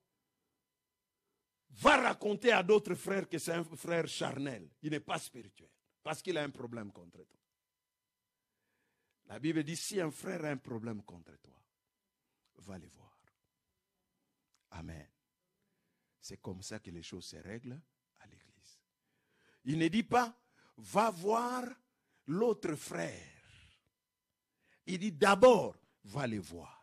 va raconter à d'autres frères que c'est un frère charnel. Il n'est pas spirituel, parce qu'il a un problème contre toi. La Bible dit, si un frère a un problème contre toi, va les voir. Amen. C'est comme ça que les choses se règlent à l'église. Il ne dit pas, va voir l'autre frère. Il dit d'abord, va les voir.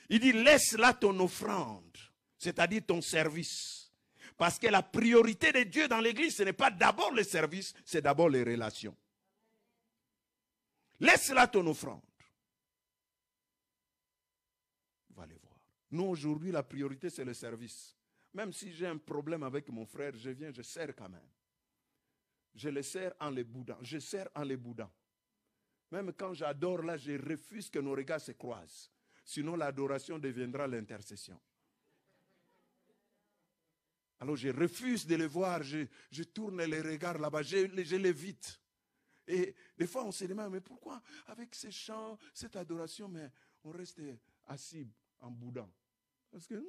Il dit, laisse là ton offrande, c'est-à-dire ton service. Parce que la priorité de Dieu dans l'église, ce n'est pas d'abord le service, c'est d'abord les relations. Laisse là ton offrande. Va les voir. Nous, aujourd'hui, la priorité, c'est le service. Même si j'ai un problème avec mon frère, je viens, je sers quand même. Je le sers en les boudant. Je sers en les boudant. Même quand j'adore, là, je refuse que nos regards se croisent. Sinon, l'adoration deviendra l'intercession. Alors, je refuse de les voir. Je tourne les regards là-bas. Je l'évite. Et des fois, on se demande, mais pourquoi avec ces chants, cette adoration, mais on reste assis en boudant? Parce que...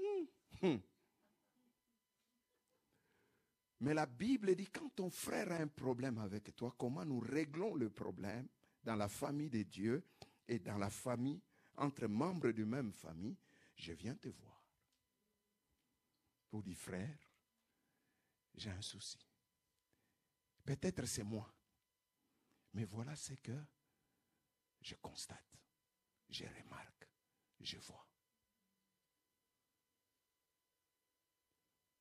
Mais la Bible dit, quand ton frère a un problème avec toi, comment nous réglons le problème dans la famille de Dieu et dans la famille, entre membres de même famille, je viens te voir. Pour dire, frère, j'ai un souci. Peut-être c'est moi. Mais voilà ce que je constate, je remarque, je vois.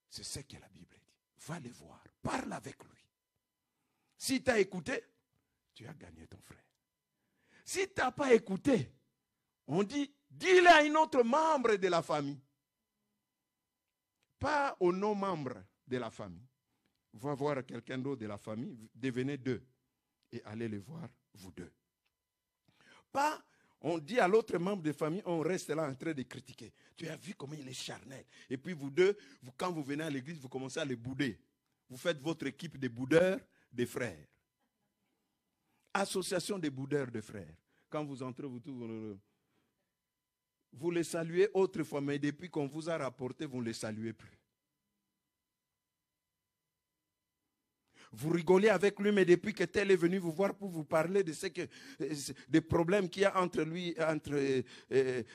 C'est ce que la Bible dit. Va les voir, parle avec lui. Si tu as écouté, tu as gagné ton frère. Si tu n'as pas écouté, on dit, dis-le à un autre membre de la famille. Pas aux non-membres de la famille. Va voir quelqu'un d'autre de la famille, devenez deux. Et allez les voir, vous deux. Pas, on dit à l'autre membre de famille, on reste là en train de critiquer. Tu as vu comment il est charnel. Et puis vous deux, quand vous venez à l'église, vous commencez à les bouder. Vous faites votre équipe de boudeurs, de frères. Association des boudeurs de frères. Quand vous entrez, vous les saluez autrefois, mais depuis qu'on vous a rapporté, vous ne les saluez plus. Vous rigolez avec lui, mais depuis que tel est venu vous voir pour vous parler de des problèmes qu'il y a entre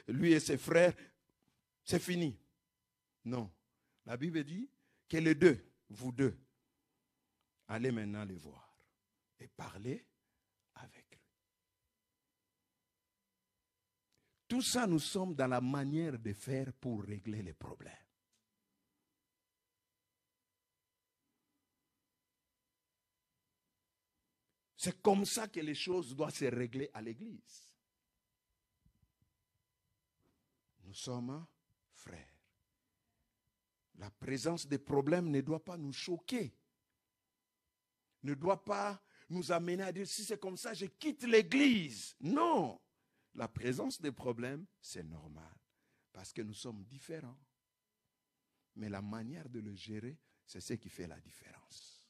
lui et ses frères, c'est fini. Non. La Bible dit que les deux, vous deux, allez maintenant les voir et parlez avec lui. Tout ça, nous sommes dans la manière de faire pour régler les problèmes. C'est comme ça que les choses doivent se régler à l'église. Nous sommes frères. La présence des problèmes ne doit pas nous choquer. Ne doit pas nous amener à dire, si c'est comme ça, je quitte l'église. Non. La présence des problèmes, c'est normal. Parce que nous sommes différents. Mais la manière de le gérer, c'est ce qui fait la différence.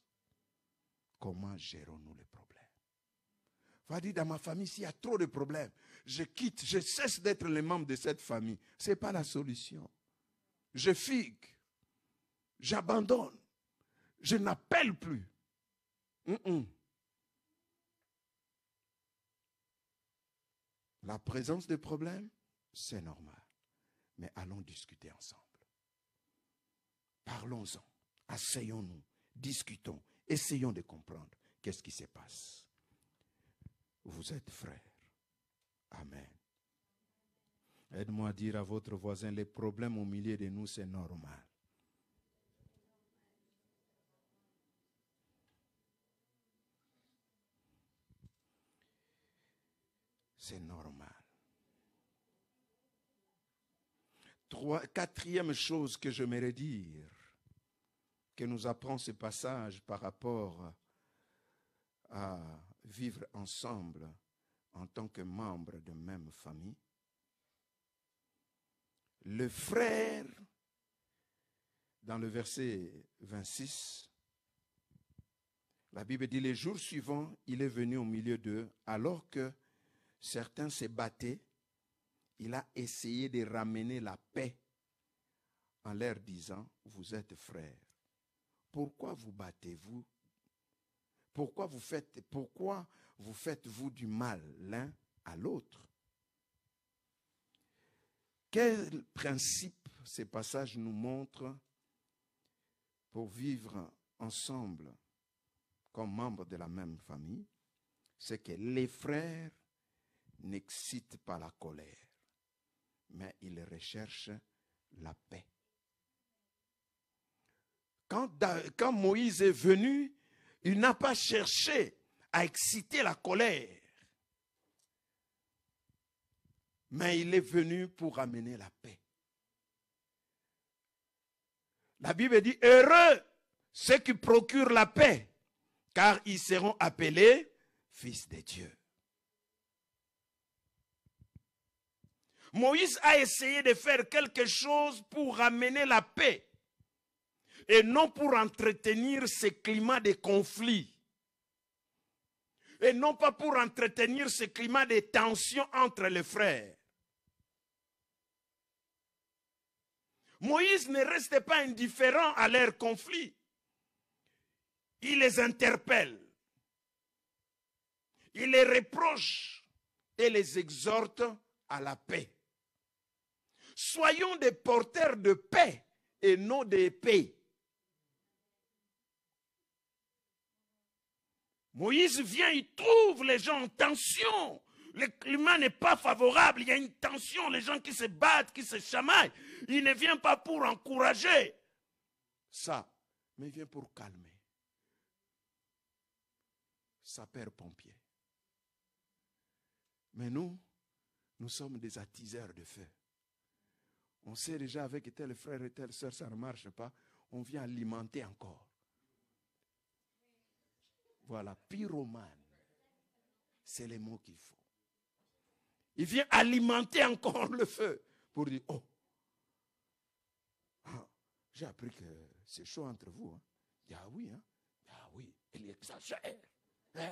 Comment gérons-nous les problèmes? Va dire, dans ma famille, s'il y a trop de problèmes, je quitte, je cesse d'être le membre de cette famille. Ce n'est pas la solution. Je figue. J'abandonne. Je n'appelle plus. La présence des problèmes, c'est normal. Mais allons discuter ensemble. Parlons-en. Asseyons-nous. Discutons. Essayons de comprendre qu'est-ce qui se passe. Vous êtes frères. Amen. Aide-moi à dire à votre voisin, les problèmes au milieu de nous, c'est normal. C'est normal. Quatrième chose que j'aimerais dire, que nous apprend ce passage par rapport à vivre ensemble en tant que membres de même famille. Le frère, dans le verset 26, La Bible dit, les jours suivants, il est venu au milieu d'eux, alors que certains se battaient, il a essayé de ramener la paix en leur disant, vous êtes frères. Pourquoi vous battez-vous? Pourquoi vous faites-vous du mal l'un à l'autre? Quel principe ces passages nous montrent pour vivre ensemble comme membres de la même famille? C'est que les frères n'excitent pas la colère, mais ils recherchent la paix. Quand Moïse est venu, il n'a pas cherché à exciter la colère, mais il est venu pour amener la paix. La Bible dit, heureux ceux qui procurent la paix, car ils seront appelés fils de Dieu. Moïse a essayé de faire quelque chose pour ramener la paix et non pour entretenir ce climat de conflit. Et non pas pour entretenir ce climat de tension entre les frères. Moïse ne reste pas indifférent à leur conflit. Il les interpelle. Il les reproche et les exhorte à la paix. Soyons des porteurs de paix et non d'épée. Moïse vient, il trouve les gens en tension. Le climat n'est pas favorable, il y a une tension, les gens qui se battent, qui se chamaillent. Il ne vient pas pour encourager ça, mais il vient pour calmer. Sapeurs-pompiers. Mais nous sommes des attiseurs de feu. On sait déjà avec tel frère et telle soeur, ça ne marche pas. On vient alimenter encore. Voilà, pyromane. C'est les mots qu'il faut. Il vient alimenter encore le feu pour dire, oh, j'ai appris que c'est chaud entre vous. Hein. Il dit, ah oui, hein? Ah oui, il exagère. Il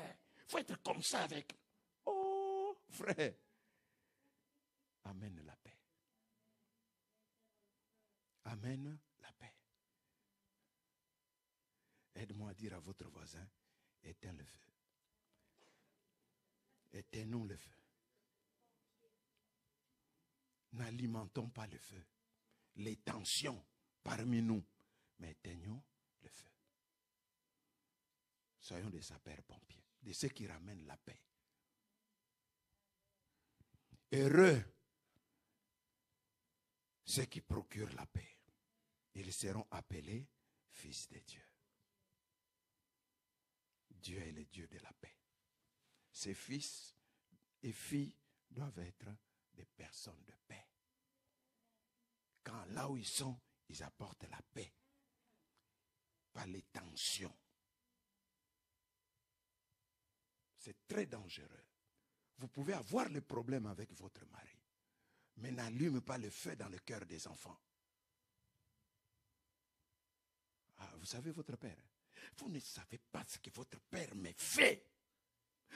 faut être comme ça avec. Oh, frère, amène la paix. Amène la paix. Aide-moi à dire à votre voisin, éteins le feu. Éteignons le feu. N'alimentons pas le feu. Les tensions parmi nous, mais éteignons le feu. Soyons des sapeurs-pompiers, de ceux qui ramènent la paix. Heureux ceux qui procurent la paix. Ils seront appelés fils de Dieu. Dieu est le Dieu de la paix. Ses fils et filles doivent être des personnes de paix. Quand là où ils sont, ils apportent la paix. Pas les tensions. C'est très dangereux. Vous pouvez avoir le problème avec votre mari, mais n'allume pas le feu dans le cœur des enfants. Ah, vous savez votre père. Vous ne savez pas ce que votre père me fait.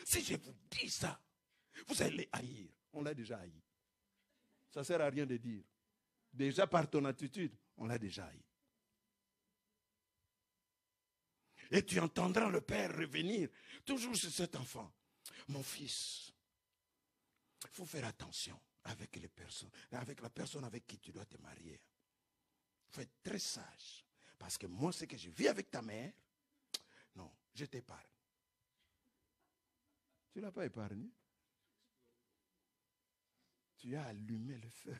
Si je vous dis ça, vous allez haïr. On l'a déjà haï. Ça ne sert à rien de dire. Déjà par ton attitude, on l'a déjà haï. Et tu entendras le père revenir toujours sur cet enfant. Mon fils, il faut faire attention avec les personnes, avec la personne avec qui tu dois te marier. Il faut être très sage. Parce que moi, ce que je vis avec ta mère, non, je t'épargne. Tu ne l'as pas épargné. Tu as allumé le feu.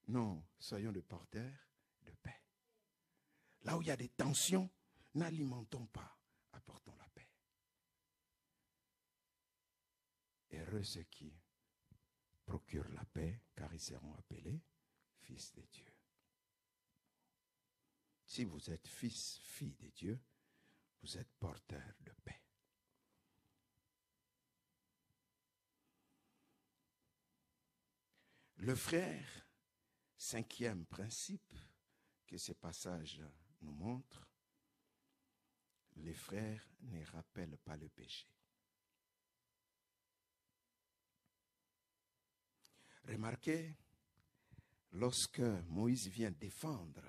Non, soyons des porteurs de paix. Là où il y a des tensions, n'alimentons pas, apportons la paix. Heureux ceux qui procurent la paix, car ils seront appelés fils de Dieu. Si vous êtes fils, fille de Dieu, vous êtes porteur de paix. Le frère, cinquième principe que ce passage nous montre, Les frères ne rappellent pas le péché. Remarquez, lorsque Moïse vient défendre,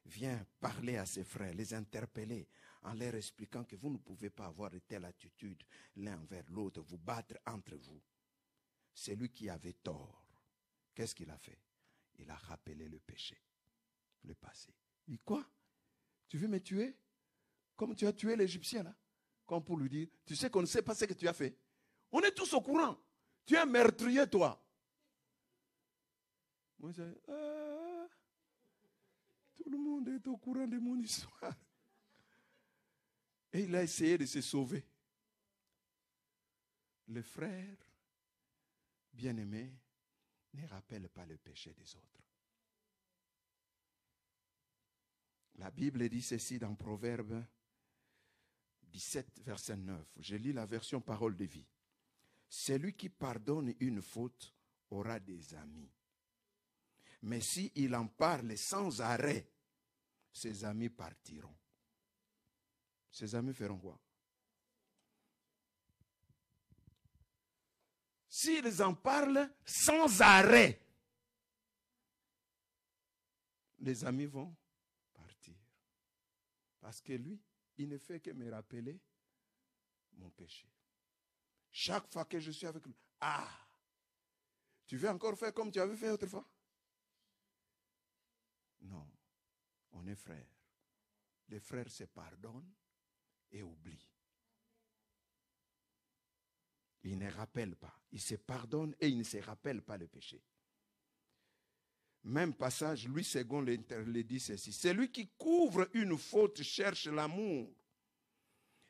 vient parler à ses frères, les interpeller, en leur expliquant que vous ne pouvez pas avoir de telle attitude l'un envers l'autre, vous battre entre vous. C'est lui qui avait tort. Qu'est-ce qu'il a fait? Il a rappelé le péché, le passé. Il dit quoi? Tu veux me tuer? Comme tu as tué l'Égyptien là? Comme pour lui dire, tu sais qu'on ne sait pas ce que tu as fait. On est tous au courant. Tu es un meurtrier toi. Moi je dis, tout le monde est au courant de mon histoire. Et il a essayé de se sauver. Le frère bien-aimé ne rappelle pas le péché des autres. La Bible dit ceci dans Proverbe 17, verset 9. Je lis la version Parole de vie. Celui qui pardonne une faute aura des amis. Mais s'il en parle sans arrêt, ses amis partiront. Ses amis feront quoi? S'ils en parlent sans arrêt, les amis vont partir. Parce que lui, il ne fait que me rappeler mon péché. Chaque fois que je suis avec lui, tu veux encore faire comme tu avais fait autrefois? Non, on est frères. Les frères se pardonnent et oublient. Ils ne rappellent pas. Ils se pardonnent et ils ne se rappellent pas le péché. Même passage, Louis II le dit ceci. Celui qui couvre une faute cherche l'amour.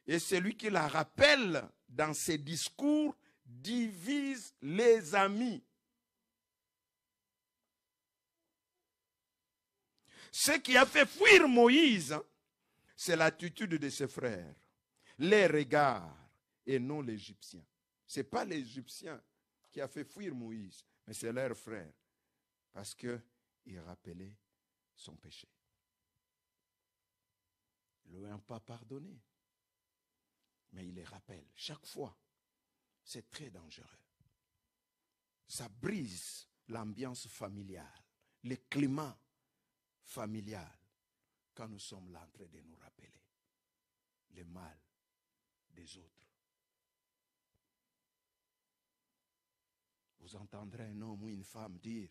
Et celui qui la rappelle dans ses discours divise les amis. Ce qui a fait fuir Moïse, c'est l'attitude de ses frères, les regards et non l'Égyptien. Ce n'est pas l'Égyptien qui a fait fuir Moïse, mais c'est leur frère, parce qu'il rappelait son péché. Ils ne lui ont pas pardonné, mais il les rappelle chaque fois. C'est très dangereux. Ça brise l'ambiance familiale, le climat familial, quand nous sommes là en train de nous rappeler le mal des autres. Vous entendrez un homme ou une femme dire,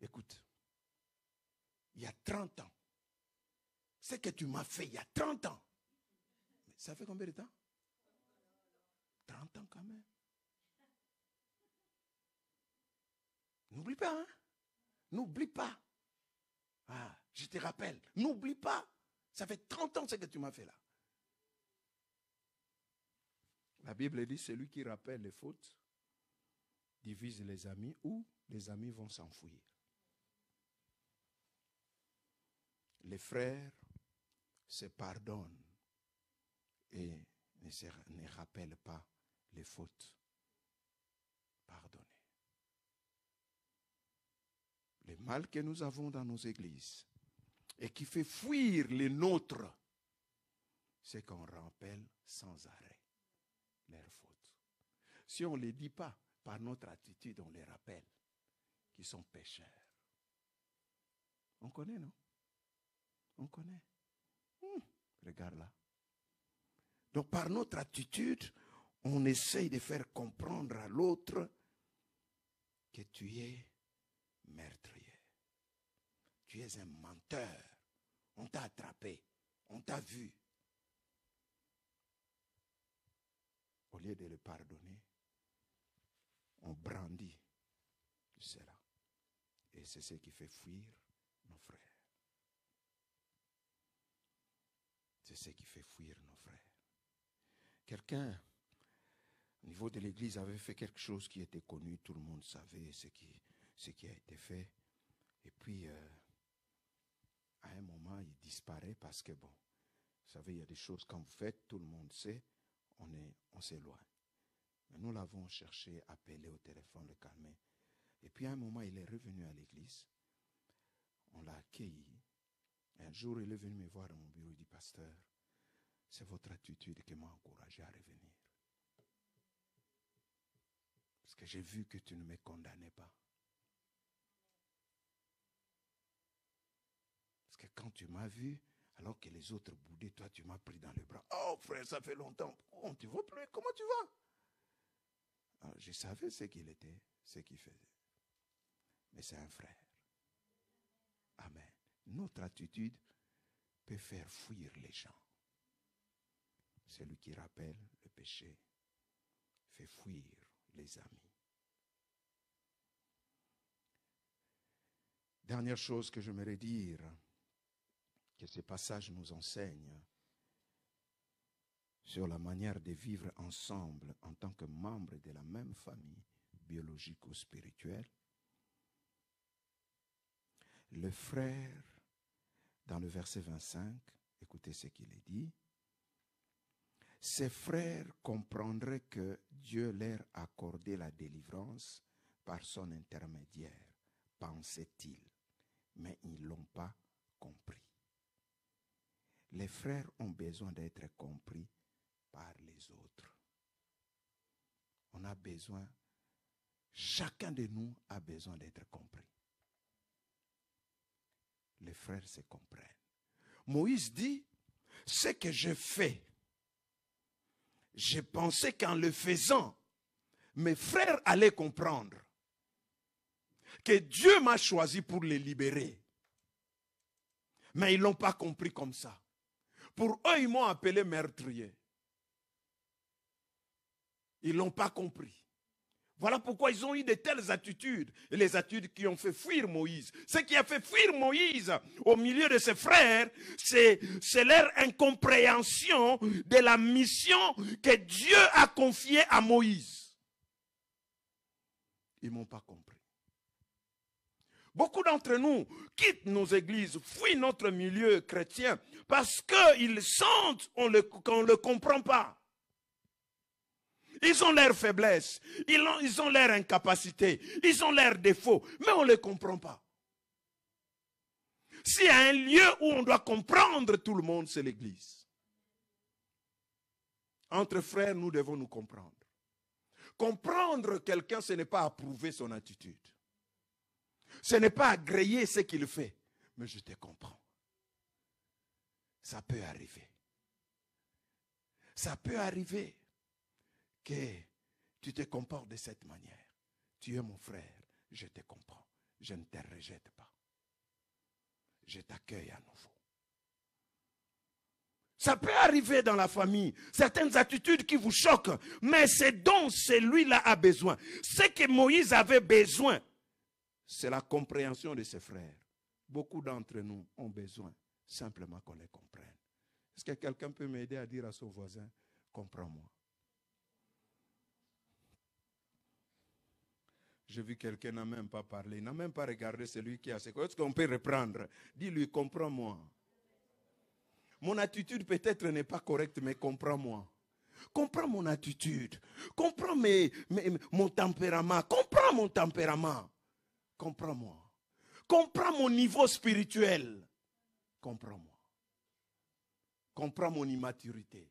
écoute, il y a 30 ans, ce que tu m'as fait il y a 30 ans, mais ça fait combien de temps? 30 ans quand même. N'oublie pas, hein? N'oublie pas. Je te rappelle, n'oublie pas. Ça fait 30 ans ce que tu m'as fait là. La Bible dit, celui qui rappelle les fautes divise les amis ou les amis vont s'enfuir. Les frères se pardonnent et ne rappellent pas les fautes pardonnées. Le mal que nous avons dans nos églises et qui fait fuir les nôtres, c'est qu'on rappelle sans arrêt leurs fautes. Si on ne les dit pas, par notre attitude, on les rappelle qu'ils sont pécheurs. On connaît, non? On connaît. Regarde là. Donc par notre attitude, on essaye de faire comprendre à l'autre que tu es meurtrier. Tu es un menteur. On t'a attrapé. On t'a vu. Au lieu de le pardonner, on brandit cela. Et c'est ce qui fait fuir nos frères. C'est ce qui fait fuir nos frères. Quelqu'un, au niveau de l'église, avait fait quelque chose qui était connu. Tout le monde savait ce qui a été fait. Et puis, à un moment, il disparaît parce que, bon, vous savez, il y a des choses quand vous faites, tout le monde sait, on s'éloigne. Mais nous l'avons cherché, appelé au téléphone, le calmer. Et puis, à un moment, il est revenu à l'église. On l'a accueilli. Un jour, il est venu me voir dans mon bureau, il dit, pasteur, c'est votre attitude qui m'a encouragé à revenir. Parce que j'ai vu que tu ne me condamnais pas. Parce que quand tu m'as vu, alors que les autres boudaient, toi tu m'as pris dans les bras. Oh frère, ça fait longtemps. On ne te voit plus, comment tu vas? Alors, je savais ce qu'il était, ce qu'il faisait. Mais c'est un frère. Amen. Notre attitude peut faire fuir les gens. Celui qui rappelle le péché fait fuir les amis. Dernière chose que j'aimerais dire, que ce passage nous enseigne sur la manière de vivre ensemble en tant que membres de la même famille, biologique ou spirituelle. Le frère, dans le verset 25, écoutez ce qu'il est dit, ses frères comprendraient que Dieu leur accordait la délivrance par son intermédiaire, pensait-il, mais ils ne l'ont pas compris. Les frères ont besoin d'être compris par les autres. On a besoin, chacun de nous a besoin d'être compris. Les frères se comprennent. Moïse dit, ce que je fais, je pensais qu'en le faisant, mes frères allaient comprendre que Dieu m'a choisi pour les libérer. Mais ils ne l'ont pas compris comme ça. Pour eux, ils m'ont appelé meurtrier. Ils ne l'ont pas compris. Voilà pourquoi ils ont eu de telles attitudes. Et les attitudes qui ont fait fuir Moïse. Ce qui a fait fuir Moïse au milieu de ses frères, c'est leur incompréhension de la mission que Dieu a confiée à Moïse. Ils ne m'ont pas compris. Beaucoup d'entre nous quittent nos églises, fuient notre milieu chrétien parce qu'ils sentent qu'on ne le comprend pas. Ils ont leurs faiblesses, ils ont leurs incapacités, ils ont leurs défauts, mais on ne les comprend pas. S'il y a un lieu où on doit comprendre tout le monde, c'est l'église. Entre frères, nous devons nous comprendre. Comprendre quelqu'un, ce n'est pas approuver son attitude. Ce n'est pas agréer ce qu'il fait, mais je te comprends. Ça peut arriver. Ça peut arriver que tu te comportes de cette manière. Tu es mon frère, je te comprends. Je ne te rejette pas. Je t'accueille à nouveau. Ça peut arriver dans la famille, certaines attitudes qui vous choquent, mais c'est dont celui-là a besoin. Ce que Moïse avait besoin, c'est la compréhension de ses frères. Beaucoup d'entre nous ont besoin simplement qu'on les comprenne. Est-ce que quelqu'un peut m'aider à dire à son voisin, comprends-moi? J'ai vu quelqu'un n'a même pas parlé, n'a même pas regardé celui qui a ses choses. Est-ce qu'on peut reprendre? Dis-lui, comprends-moi. Mon attitude peut-être n'est pas correcte, mais comprends-moi. Comprends mon attitude. Comprends mon tempérament. Comprends mon tempérament. Comprends-moi. Comprends mon niveau spirituel. Comprends-moi. Comprends mon immaturité.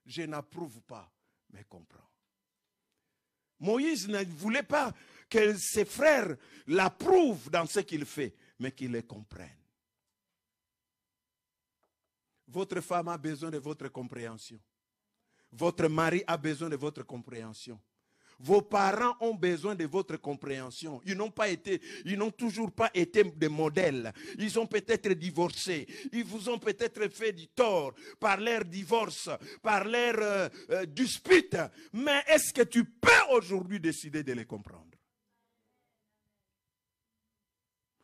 Je n'approuve pas, mais comprends. Moïse ne voulait pas que ses frères l'approuvent dans ce qu'il fait, mais qu'ils le comprennent. Votre femme a besoin de votre compréhension. Votre mari a besoin de votre compréhension. Vos parents ont besoin de votre compréhension. Ils n'ont toujours pas été des modèles. Ils ont peut-être divorcé. Ils vous ont peut-être fait du tort par leur divorce, par leur dispute. Mais est-ce que tu peux aujourd'hui décider de les comprendre?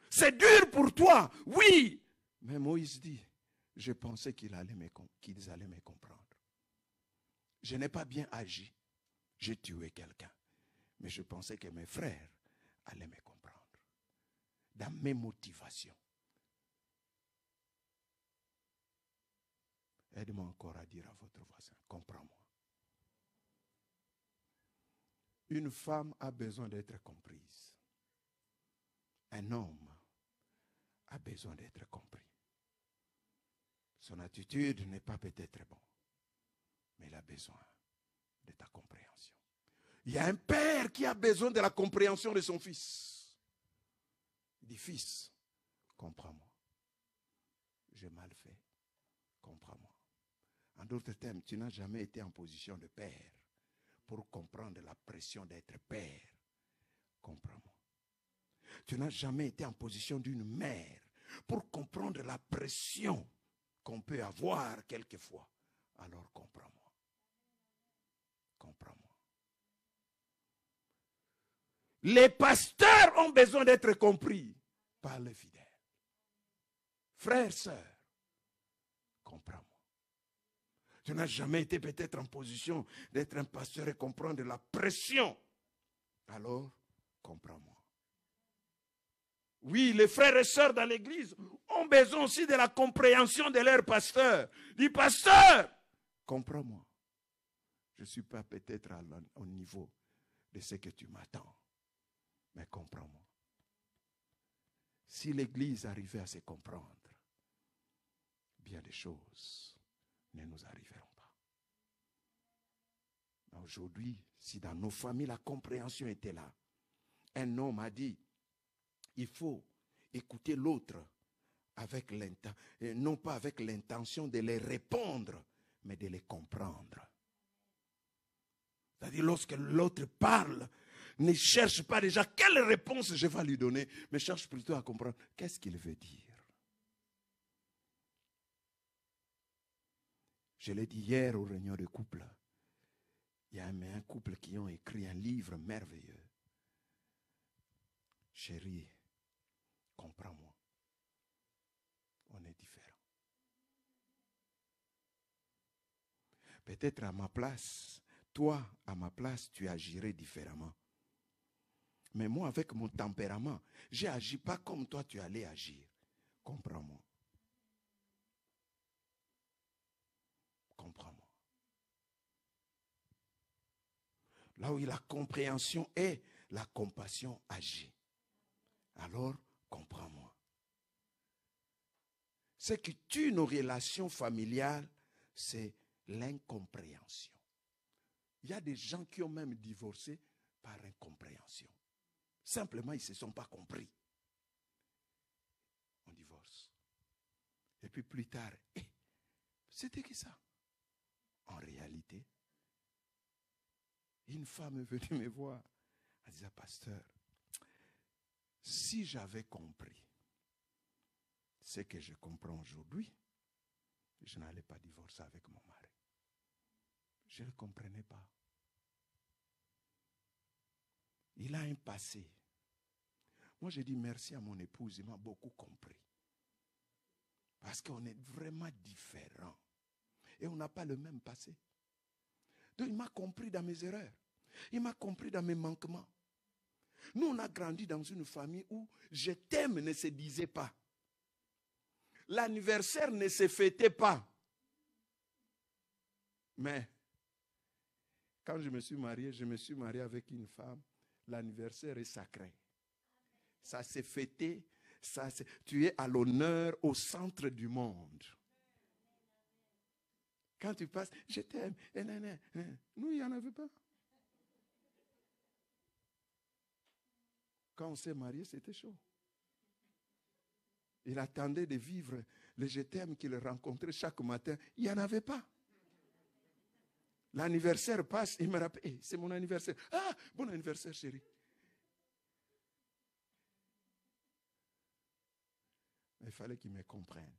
C'est dur pour toi, oui. Mais Moïse dit, je pensais qu'ils allaient me comprendre. Je n'ai pas bien agi. J'ai tué quelqu'un. Mais je pensais que mes frères allaient me comprendre. Dans mes motivations. Aide-moi encore à dire à votre voisin, comprends-moi. Une femme a besoin d'être comprise. Un homme a besoin d'être compris. Son attitude n'est pas peut-être bonne, mais il a besoin de ta compréhension. Il y a un père qui a besoin de la compréhension de son fils. Il dit, fils, comprends-moi. J'ai mal fait. Comprends-moi. En d'autres termes, tu n'as jamais été en position de père pour comprendre la pression d'être père. Comprends-moi. Tu n'as jamais été en position d'une mère pour comprendre la pression qu'on peut avoir quelquefois. Alors comprends-moi. Comprends-moi. Les pasteurs ont besoin d'être compris par les fidèles. Frères, sœurs, comprends-moi. Tu n'as jamais été peut-être en position d'être un pasteur et comprendre la pression. Alors, comprends-moi. Oui, les frères et sœurs dans l'église ont besoin aussi de la compréhension de leur pasteur. Dis, pasteur, comprends-moi. Je ne suis pas peut-être au niveau de ce que tu m'attends, mais comprends-moi. Si l'église arrivait à se comprendre, bien des choses ne nous arriveront pas. Aujourd'hui, si dans nos familles la compréhension était là, un homme a dit, il faut écouter l'autre avec non pas avec l'intention de les répondre, mais de les comprendre. C'est-à-dire lorsque l'autre parle, ne cherche pas déjà quelle réponse je vais lui donner, mais cherche plutôt à comprendre qu'est-ce qu'il veut dire. Je l'ai dit hier aux réunions de couple. Il y a un couple qui ont écrit un livre merveilleux. Chérie, comprends-moi. On est différents. Peut-être à ma place, toi, à ma place, tu agirais différemment. Mais moi, avec mon tempérament, je n'agis pas comme toi, tu allais agir. Comprends-moi. Comprends-moi. Là où la compréhension est, la compassion agit. Alors, comprends-moi. Ce qui tue nos relations familiales, c'est l'incompréhension. Il y a des gens qui ont même divorcé par incompréhension. Simplement, ils ne se sont pas compris. On divorce. Et puis plus tard, c'était qui ça? En réalité, une femme est venue me voir. Elle disait, pasteur, si j'avais compris ce que je comprends aujourd'hui, je n'allais pas divorcer avec mon mari. Je ne le comprenais pas. Il a un passé. Moi, je dis merci à mon épouse, il m'a beaucoup compris. Parce qu'on est vraiment différents. Et on n'a pas le même passé. Donc, il m'a compris dans mes erreurs. Il m'a compris dans mes manquements. Nous, on a grandi dans une famille où je t'aime ne se disait pas. L'anniversaire ne se fêtait pas. Mais, quand je me suis marié avec une femme. L'anniversaire est sacré. Ça s'est fêté. Tu es à l'honneur au centre du monde. Quand tu passes, je t'aime. Nous, il n'y en avait pas. Quand on s'est marié, c'était chaud. Il attendait de vivre le je t'aime qu'il rencontrait chaque matin. Il n'y en avait pas. L'anniversaire passe, il me rappelle, c'est mon anniversaire. Ah, bon anniversaire, chérie. Mais il fallait qu'il me comprenne.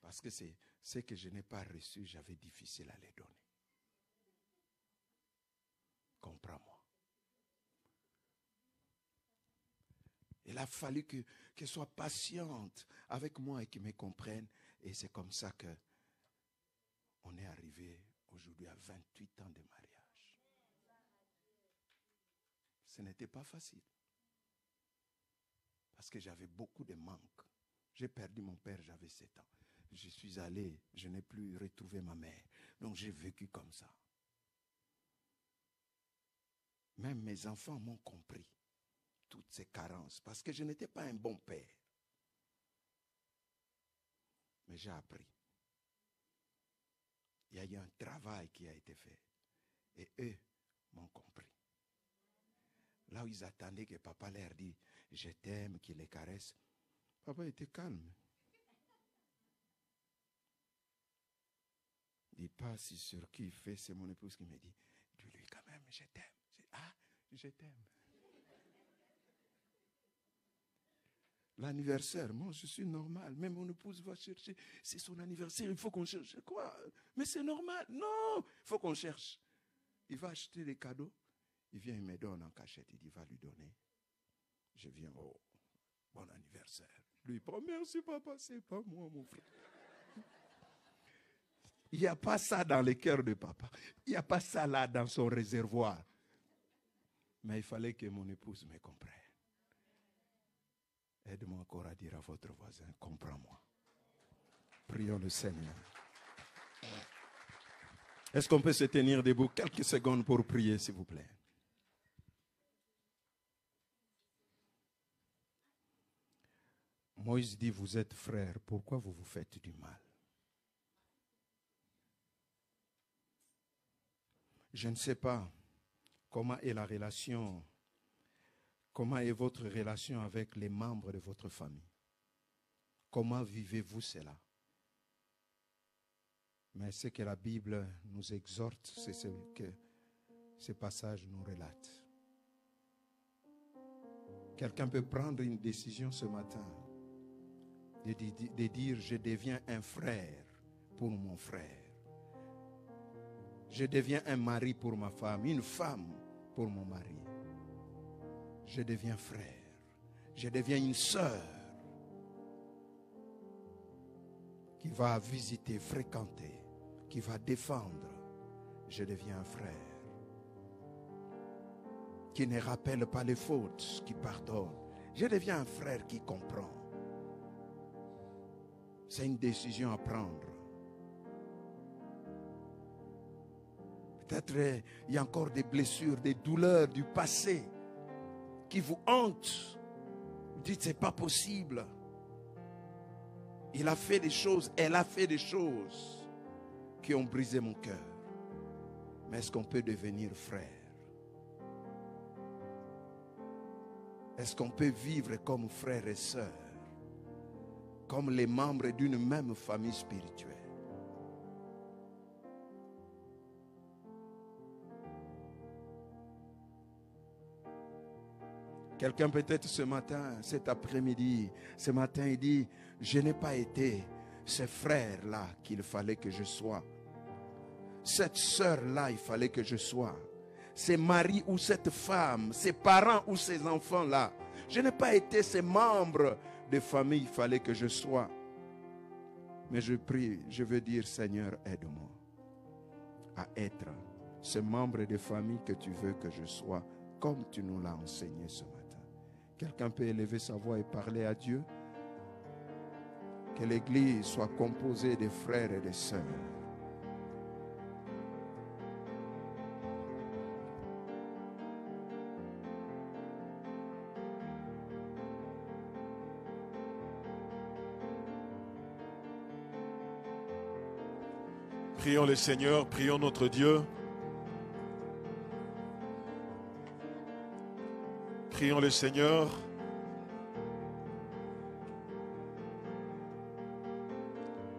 Parce que c'est ce que je n'ai pas reçu, j'avais difficile à les donner. Comprends-moi. Il a fallu qu'elle soit patiente avec moi et qu'il me comprenne. Et c'est comme ça que on est arrivé aujourd'hui à 28 ans de mariage. Ce n'était pas facile. Parce que j'avais beaucoup de manques. J'ai perdu mon père, j'avais 7 ans. Je suis allé, je n'ai plus retrouvé ma mère. Donc j'ai vécu comme ça. Même mes enfants m'ont compris toutes ces carences. Parce que je n'étais pas un bon père. Mais j'ai appris. Il y a eu un travail qui a été fait. Et eux m'ont compris. Là où ils attendaient que papa leur dise « Je t'aime », qu'il les caresse, papa était calme. Il passe sur qui il fait, c'est mon épouse qui me dit « Dis-lui quand même, je t'aime. » Ah, je t'aime. L'anniversaire, moi je suis normal. Même mon épouse va chercher. C'est son anniversaire, il faut qu'on cherche. Quoi? Mais c'est normal. Non, il faut qu'on cherche. Il va acheter des cadeaux. Il vient, il me donne en cachette. Il dit, va lui donner. Je viens, oh, bon anniversaire. Lui, oh, merci papa, c'est pas moi mon frère. Il n'y a pas ça dans le cœur de papa. Il n'y a pas ça là dans son réservoir. Mais il fallait que mon épouse me comprenne. Aide-moi encore à dire à votre voisin, comprends-moi. Prions le Seigneur. Est-ce qu'on peut se tenir debout quelques secondes pour prier, s'il vous plaît? Moïse dit, vous êtes frères, pourquoi vous vous faites du mal? Je ne sais pas comment est la relation, comment est votre relation avec les membres de votre famille. Comment vivez-vous cela? Mais ce que la Bible nous exhorte, c'est ce que ce passage nous relate. Quelqu'un peut prendre une décision ce matin de dire, je deviens un frère pour mon frère. Je deviens un mari pour ma femme, une femme pour mon mari. Je deviens frère. Je deviens une sœur qui va visiter, fréquenter, qui va défendre. Je deviens un frère qui ne rappelle pas les fautes, qui pardonne. Je deviens un frère qui comprend. C'est une décision à prendre. Peut-être il y a encore des blessures, des douleurs du passé qui vous hantent. Vous dites, c'est pas possible. Il a fait des choses, elle a fait des choses qui ont brisé mon cœur. Mais est-ce qu'on peut devenir frère? Est-ce qu'on peut vivre comme frères et sœurs, comme les membres d'une même famille spirituelle? Quelqu'un peut-être ce matin, cet après-midi, ce matin, il dit, je n'ai pas été ce frère-là qu'il fallait que je sois. Cette sœur-là, il fallait que je sois. Ce mari ou cette femme, ces parents ou ces enfants-là. Je n'ai pas été ces membres de famille, il fallait que je sois. Mais je prie, je veux dire, Seigneur, aide-moi à être ce membre de famille que tu veux que je sois, comme tu nous l'as enseigné ce matin. Quelqu'un peut élever sa voix et parler à Dieu? Que l'Église soit composée de frères et de sœurs. Prions le Seigneur, prions notre Dieu. Prions le Seigneur.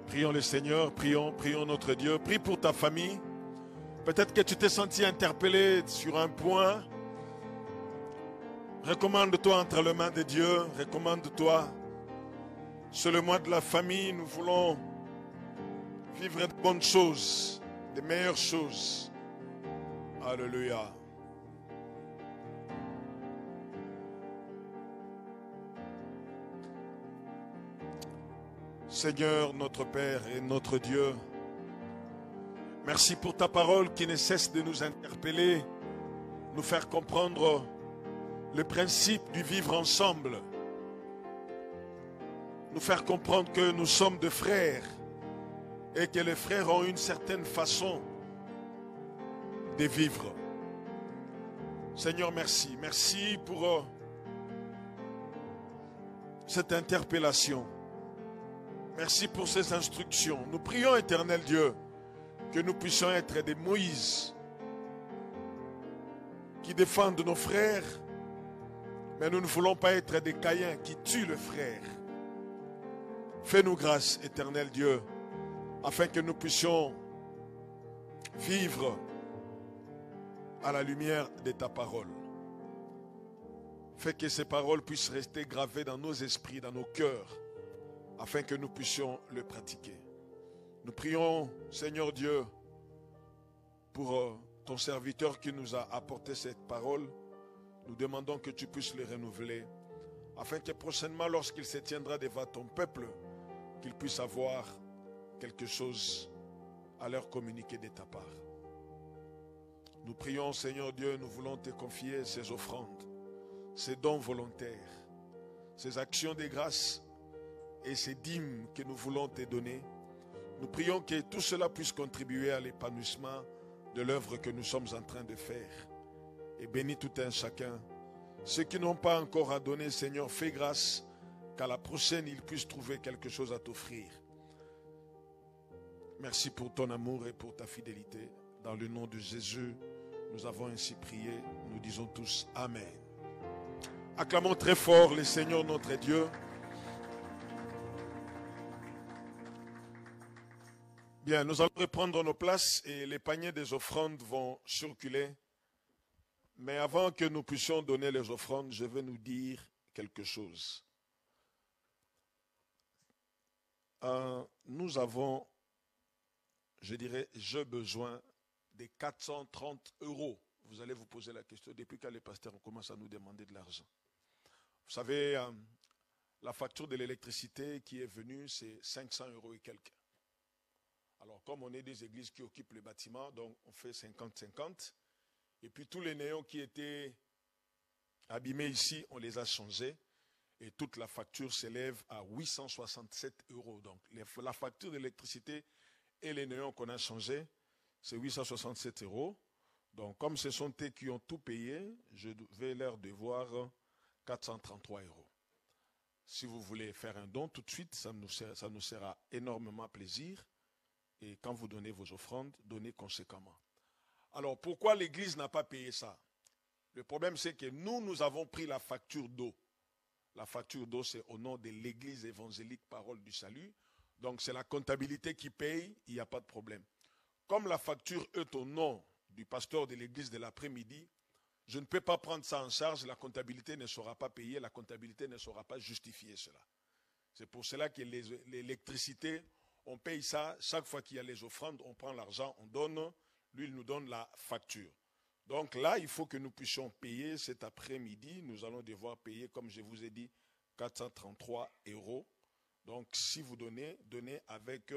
Prions le Seigneur, prions notre Dieu. Prie pour ta famille. Peut-être que tu t'es senti interpellé sur un point. Recommande-toi entre les mains de Dieu. Recommande-toi. C'est le mois de la famille. Nous voulons vivre de bonnes choses, de meilleures choses. Alléluia. Seigneur, notre Père et notre Dieu, merci pour ta parole qui ne cesse de nous interpeller, nous faire comprendre le principe du vivre ensemble, nous faire comprendre que nous sommes des frères et que les frères ont une certaine façon de vivre. Seigneur, merci. Merci pour cette interpellation. Merci pour ces instructions. Nous prions, éternel Dieu, que nous puissions être des Moïse qui défendent nos frères, mais nous ne voulons pas être des Caïns qui tuent le frère. Fais-nous grâce, éternel Dieu, afin que nous puissions vivre à la lumière de ta parole. Fais que ces paroles puissent rester gravées dans nos esprits, dans nos cœurs, afin que nous puissions le pratiquer. Nous prions, Seigneur Dieu, pour ton serviteur qui nous a apporté cette parole. Nous demandons que tu puisses le renouveler, afin que prochainement, lorsqu'il se tiendra devant ton peuple, qu'il puisse avoir quelque chose à leur communiquer de ta part. Nous prions, Seigneur Dieu, nous voulons te confier ces offrandes, ces dons volontaires, ces actions de grâce et ces dîmes que nous voulons te donner. Nous prions que tout cela puisse contribuer à l'épanouissement de l'œuvre que nous sommes en train de faire. Et bénis tout un chacun. Ceux qui n'ont pas encore à donner, Seigneur, fais grâce qu'à la prochaine, ils puissent trouver quelque chose à t'offrir. Merci pour ton amour et pour ta fidélité. Dans le nom de Jésus, nous avons ainsi prié. Nous disons tous Amen. Acclamons très fort le Seigneur notre Dieu. Bien, nous allons reprendre nos places et les paniers des offrandes vont circuler. Mais avant que nous puissions donner les offrandes, je vais nous dire quelque chose. Nous avons, je dirais, j'ai besoin de 430 €. Vous allez vous poser la question, depuis quand les pasteurs commencent à nous demander de l'argent? Vous savez, la facture de l'électricité qui est venue, c'est 500 € et quelques. Alors, comme on est des églises qui occupent le bâtiment, donc on fait 50-50. Et puis tous les néons qui étaient abîmés ici, on les a changés. Et toute la facture s'élève à 867 €. Donc, la facture d'électricité et les néons qu'on a changés, c'est 867 €. Donc, comme ce sont eux qui ont tout payé, je vais leur devoir 433 €. Si vous voulez faire un don tout de suite, ça nous sera énormément plaisir. Et quand vous donnez vos offrandes, donnez conséquemment. Alors, pourquoi l'Église n'a pas payé ça? Le problème, c'est que nous avons pris la facture d'eau. La facture d'eau, c'est au nom de l'Église évangélique Parole du Salut. Donc, c'est la comptabilité qui paye, il n'y a pas de problème. Comme la facture est au nom du pasteur de l'Église de l'après-midi, je ne peux pas prendre ça en charge, la comptabilité ne sera pas payée, la comptabilité ne saura pas justifier cela. C'est pour cela que l'électricité, on paye ça, chaque fois qu'il y a les offrandes, on prend l'argent, on donne, lui il nous donne la facture. Donc là, il faut que nous puissions payer cet après-midi, nous allons devoir payer, comme je vous ai dit, 433 €. Donc si vous donnez, donnez avec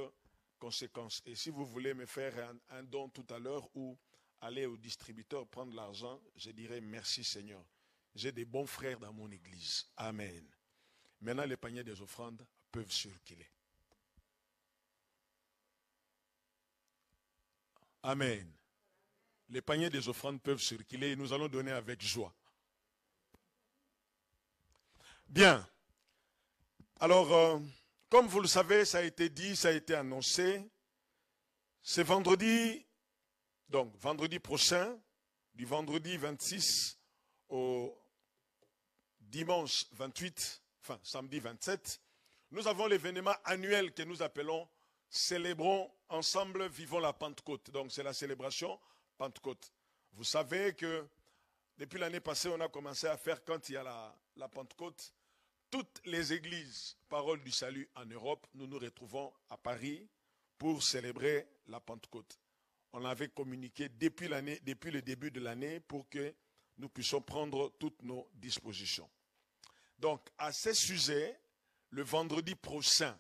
conséquence. Et si vous voulez me faire un don tout à l'heure ou aller au distributeur prendre l'argent, je dirai merci Seigneur. J'ai des bons frères dans mon église. Amen. Maintenant, les paniers des offrandes peuvent circuler. Amen. Les paniers des offrandes peuvent circuler et nous allons donner avec joie. Bien. Alors, comme vous le savez, ça a été dit, ça a été annoncé. C'est vendredi, donc vendredi prochain, du vendredi 26 au dimanche 28, enfin samedi 27, nous avons l'événement annuel que nous appelons Célébrons ensemble, vivons la Pentecôte. Donc c'est la célébration Pentecôte. Vous savez que depuis l'année passée, on a commencé à faire, quand il y a la Pentecôte, toutes les églises Parole du Salut en Europe, nous nous retrouvons à Paris pour célébrer la Pentecôte. On avait communiqué depuis le début de l'année pour que nous puissions prendre toutes nos dispositions. Donc, à ce sujet, le vendredi prochain,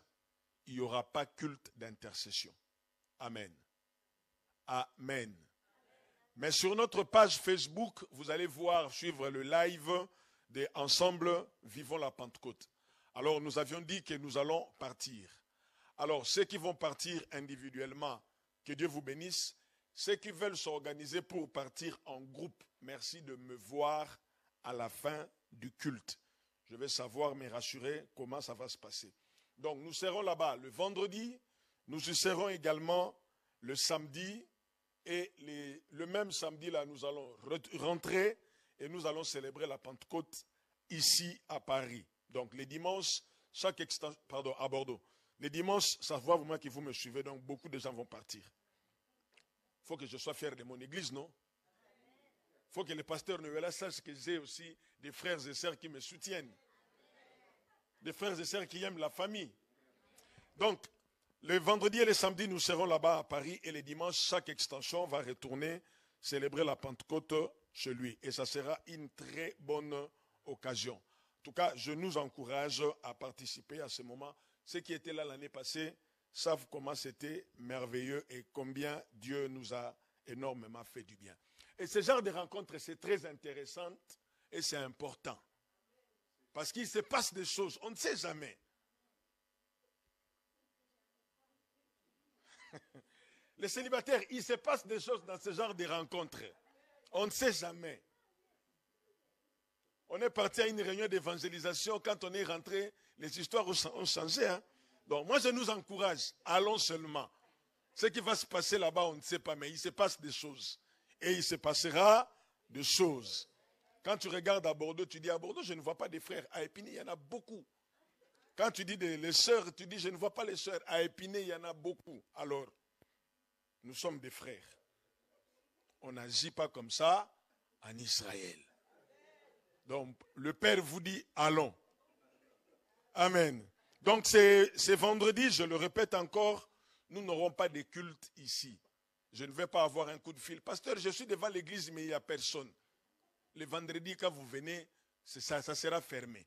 il n'y aura pas culte d'intercession. Amen. Amen. Mais sur notre page Facebook, vous allez suivre le live de Ensemble, vivons la Pentecôte. Alors, nous avions dit que nous allons partir. Alors, ceux qui vont partir individuellement, que Dieu vous bénisse. Ceux qui veulent s'organiser pour partir en groupe, merci de me voir à la fin du culte. Je vais savoir me rassurer comment ça va se passer. Donc nous serons là-bas le vendredi, nous y serons également le samedi, et le même samedi là, nous allons rentrer et nous allons célébrer la Pentecôte ici à Paris. Donc les dimanches, à Bordeaux. Les dimanches, ça voit vous qui vous me suivez, donc beaucoup de gens vont partir. Il faut que je sois fier de mon église, non? Il faut que les pasteurs Noëlla sachent que j'ai aussi des frères et sœurs qui me soutiennent. Des frères et sœurs qui aiment la famille. Donc, le vendredi et le samedi, nous serons là-bas à Paris, et les dimanches, chaque extension va retourner célébrer la Pentecôte chez lui. Et ça sera une très bonne occasion. En tout cas, je nous encourage à participer à ce moment. Ceux qui étaient là l'année passée savent comment c'était merveilleux et combien Dieu nous a énormément fait du bien. Et ce genre de rencontres, c'est très intéressant et c'est important. Parce qu'il se passe des choses, on ne sait jamais. Les célibataires, il se passe des choses dans ce genre de rencontres. On ne sait jamais. On est parti à une réunion d'évangélisation. Quand on est rentré, les histoires ont changé. Hein? Donc moi, je nous encourage. Allons seulement. Ce qui va se passer là-bas, on ne sait pas. Mais il se passe des choses. Et il se passera des choses. Quand tu regardes à Bordeaux, tu dis à Bordeaux, je ne vois pas des frères. À Épinay, il y en a beaucoup. Quand tu dis les sœurs, tu dis, je ne vois pas les sœurs. À Épinay, il y en a beaucoup. Alors, nous sommes des frères. On n'agit pas comme ça en Israël. Donc, le Père vous dit, allons. Amen. Donc, c'est vendredi, je le répète encore, nous n'aurons pas de culte ici. Je ne vais pas avoir un coup de fil. Pasteur, je suis devant l'église, mais il n'y a personne. Le vendredi, quand vous venez, ça sera fermé.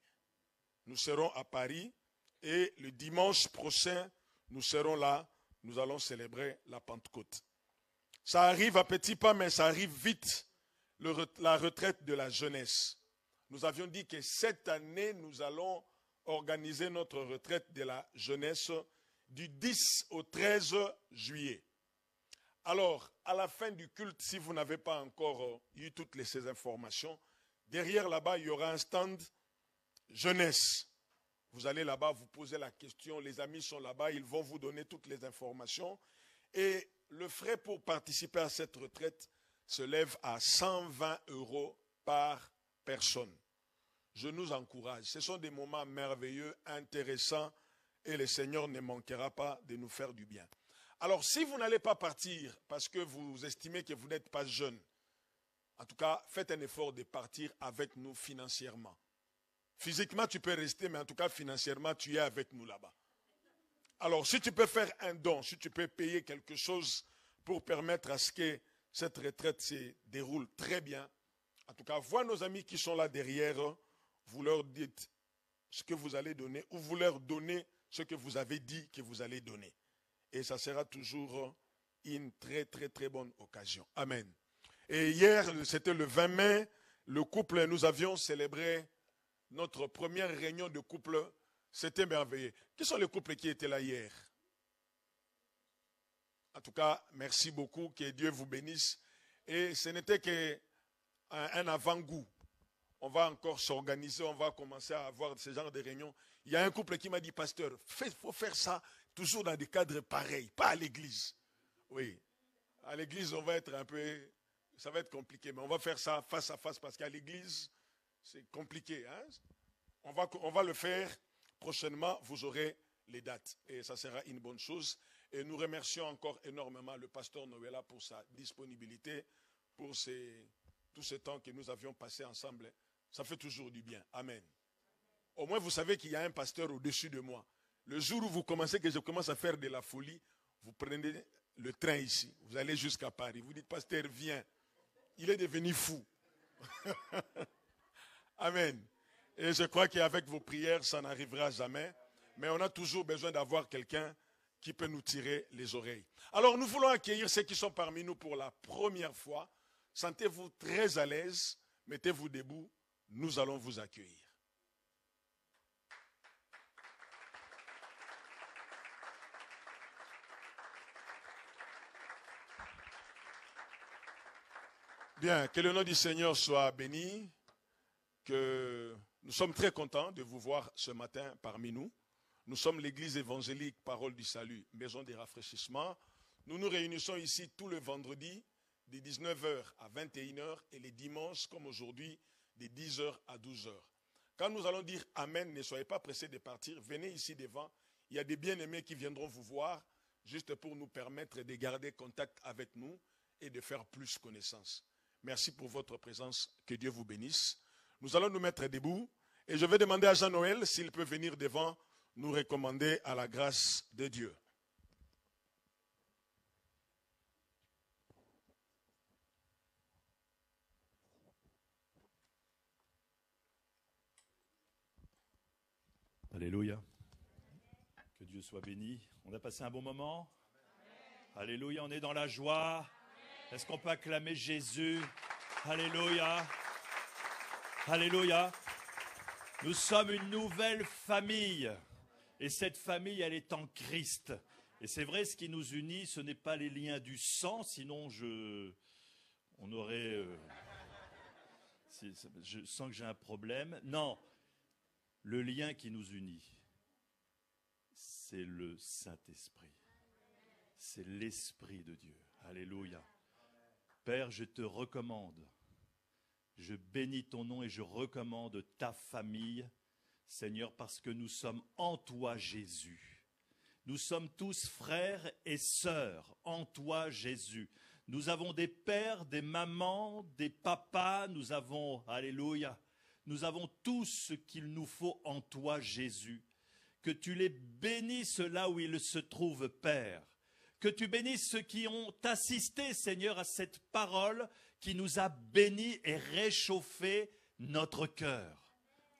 Nous serons à Paris et le dimanche prochain, nous serons là. Nous allons célébrer la Pentecôte. Ça arrive à petits pas, mais ça arrive vite, la retraite de la jeunesse. Nous avions dit que cette année, nous allons organiser notre retraite de la jeunesse du 10 au 13 juillet. Alors, à la fin du culte, si vous n'avez pas encore eu toutes ces informations, derrière là-bas, il y aura un stand jeunesse. Vous allez là-bas, vous posez la question, les amis sont là-bas, ils vont vous donner toutes les informations. Et le frais pour participer à cette retraite se lève à 120 € par personne. Je nous encourage. Ce sont des moments merveilleux, intéressants, et le Seigneur ne manquera pas de nous faire du bien. Alors, si vous n'allez pas partir parce que vous estimez que vous n'êtes pas jeune, en tout cas, faites un effort de partir avec nous financièrement. Physiquement, tu peux rester, mais en tout cas, financièrement, tu es avec nous là-bas. Alors, si tu peux faire un don, si tu peux payer quelque chose pour permettre à ce que cette retraite se déroule très bien, en tout cas, vois nos amis qui sont là derrière, vous leur dites ce que vous allez donner ou vous leur donnez ce que vous avez dit que vous allez donner. Et ça sera toujours une très, très, très bonne occasion. Amen. Et hier, c'était le 20 mai, le couple, nous avions célébré notre première réunion de couple. C'était merveilleux. Qui sont les couples qui étaient là hier? En tout cas, merci beaucoup, que Dieu vous bénisse. Et ce n'était qu'un avant-goût. On va encore s'organiser, on va commencer à avoir ce genre de réunions. Il y a un couple qui m'a dit, pasteur, il faut faire ça toujours dans des cadres pareils, pas à l'église. Oui, à l'église, on va être un peu, ça va être compliqué, mais on va faire ça face à face parce qu'à l'église, c'est compliqué. Hein? On va le faire prochainement, vous aurez les dates et ça sera une bonne chose. Et nous remercions encore énormément le pasteur Noëlla pour sa disponibilité, pour tout ce temps que nous avions passé ensemble. Ça fait toujours du bien. Amen. Au moins, vous savez qu'il y a un pasteur au-dessus de moi. Le jour où vous commencez, que je commence à faire de la folie, vous prenez le train ici. Vous allez jusqu'à Paris. Vous dites, pasteur, viens. Il est devenu fou. Amen. Et je crois qu'avec vos prières, ça n'arrivera jamais. Mais on a toujours besoin d'avoir quelqu'un qui peut nous tirer les oreilles. Alors, nous voulons accueillir ceux qui sont parmi nous pour la première fois. Sentez-vous très à l'aise. Mettez-vous debout. Nous allons vous accueillir. Bien, que le nom du Seigneur soit béni, que nous sommes très contents de vous voir ce matin parmi nous. Nous sommes l'église évangélique Parole du Salut, maison des rafraîchissements. Nous nous réunissons ici tous les vendredis de 19h à 21h et les dimanches comme aujourd'hui de 10h à 12h. Quand nous allons dire Amen, ne soyez pas pressés de partir, venez ici devant. Il y a des bien-aimés qui viendront vous voir juste pour nous permettre de garder contact avec nous et de faire plus connaissance. Merci pour votre présence, que Dieu vous bénisse. Nous allons nous mettre debout et je vais demander à Jean-Noël s'il peut venir devant nous recommander à la grâce de Dieu. Alléluia. Que Dieu soit béni. On a passé un bon moment. Amen. Alléluia, on est dans la joie. Est-ce qu'on peut acclamer Jésus? Alléluia. Alléluia. Nous sommes une nouvelle famille. Et cette famille, elle est en Christ. Et c'est vrai, ce qui nous unit, ce n'est pas les liens du sang, sinon on aurait... je sens que j'ai un problème. Non, le lien qui nous unit, c'est le Saint-Esprit. C'est l'Esprit de Dieu. Alléluia. Père, je te recommande. Je bénis ton nom et je recommande ta famille, Seigneur, parce que nous sommes en toi, Jésus. Nous sommes tous frères et sœurs en toi, Jésus. Nous avons des pères, des mamans, des papas, nous avons, alléluia, nous avons tout ce qu'il nous faut en toi, Jésus. Que tu les bénisses là où ils se trouvent, Père. Que tu bénisses ceux qui ont assisté, Seigneur, à cette parole qui nous a bénis et réchauffé notre cœur.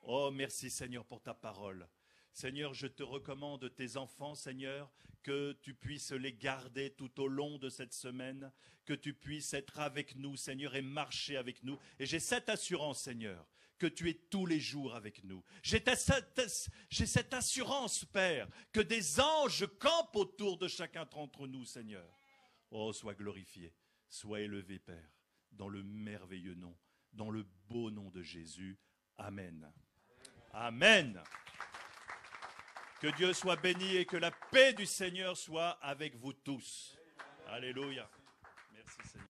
Oh, merci, Seigneur, pour ta parole. Seigneur, je te recommande tes enfants, Seigneur, que tu puisses les garder tout au long de cette semaine, que tu puisses être avec nous, Seigneur, et marcher avec nous. Et j'ai cette assurance, Seigneur, que tu es tous les jours avec nous. J'ai cette assurance, Père, que des anges campent autour de chacun d'entre nous, Seigneur. Oh, sois glorifié, sois élevé, Père, dans le merveilleux nom, dans le beau nom de Jésus. Amen. Amen. Que Dieu soit béni et que la paix du Seigneur soit avec vous tous. Alléluia. Merci Seigneur.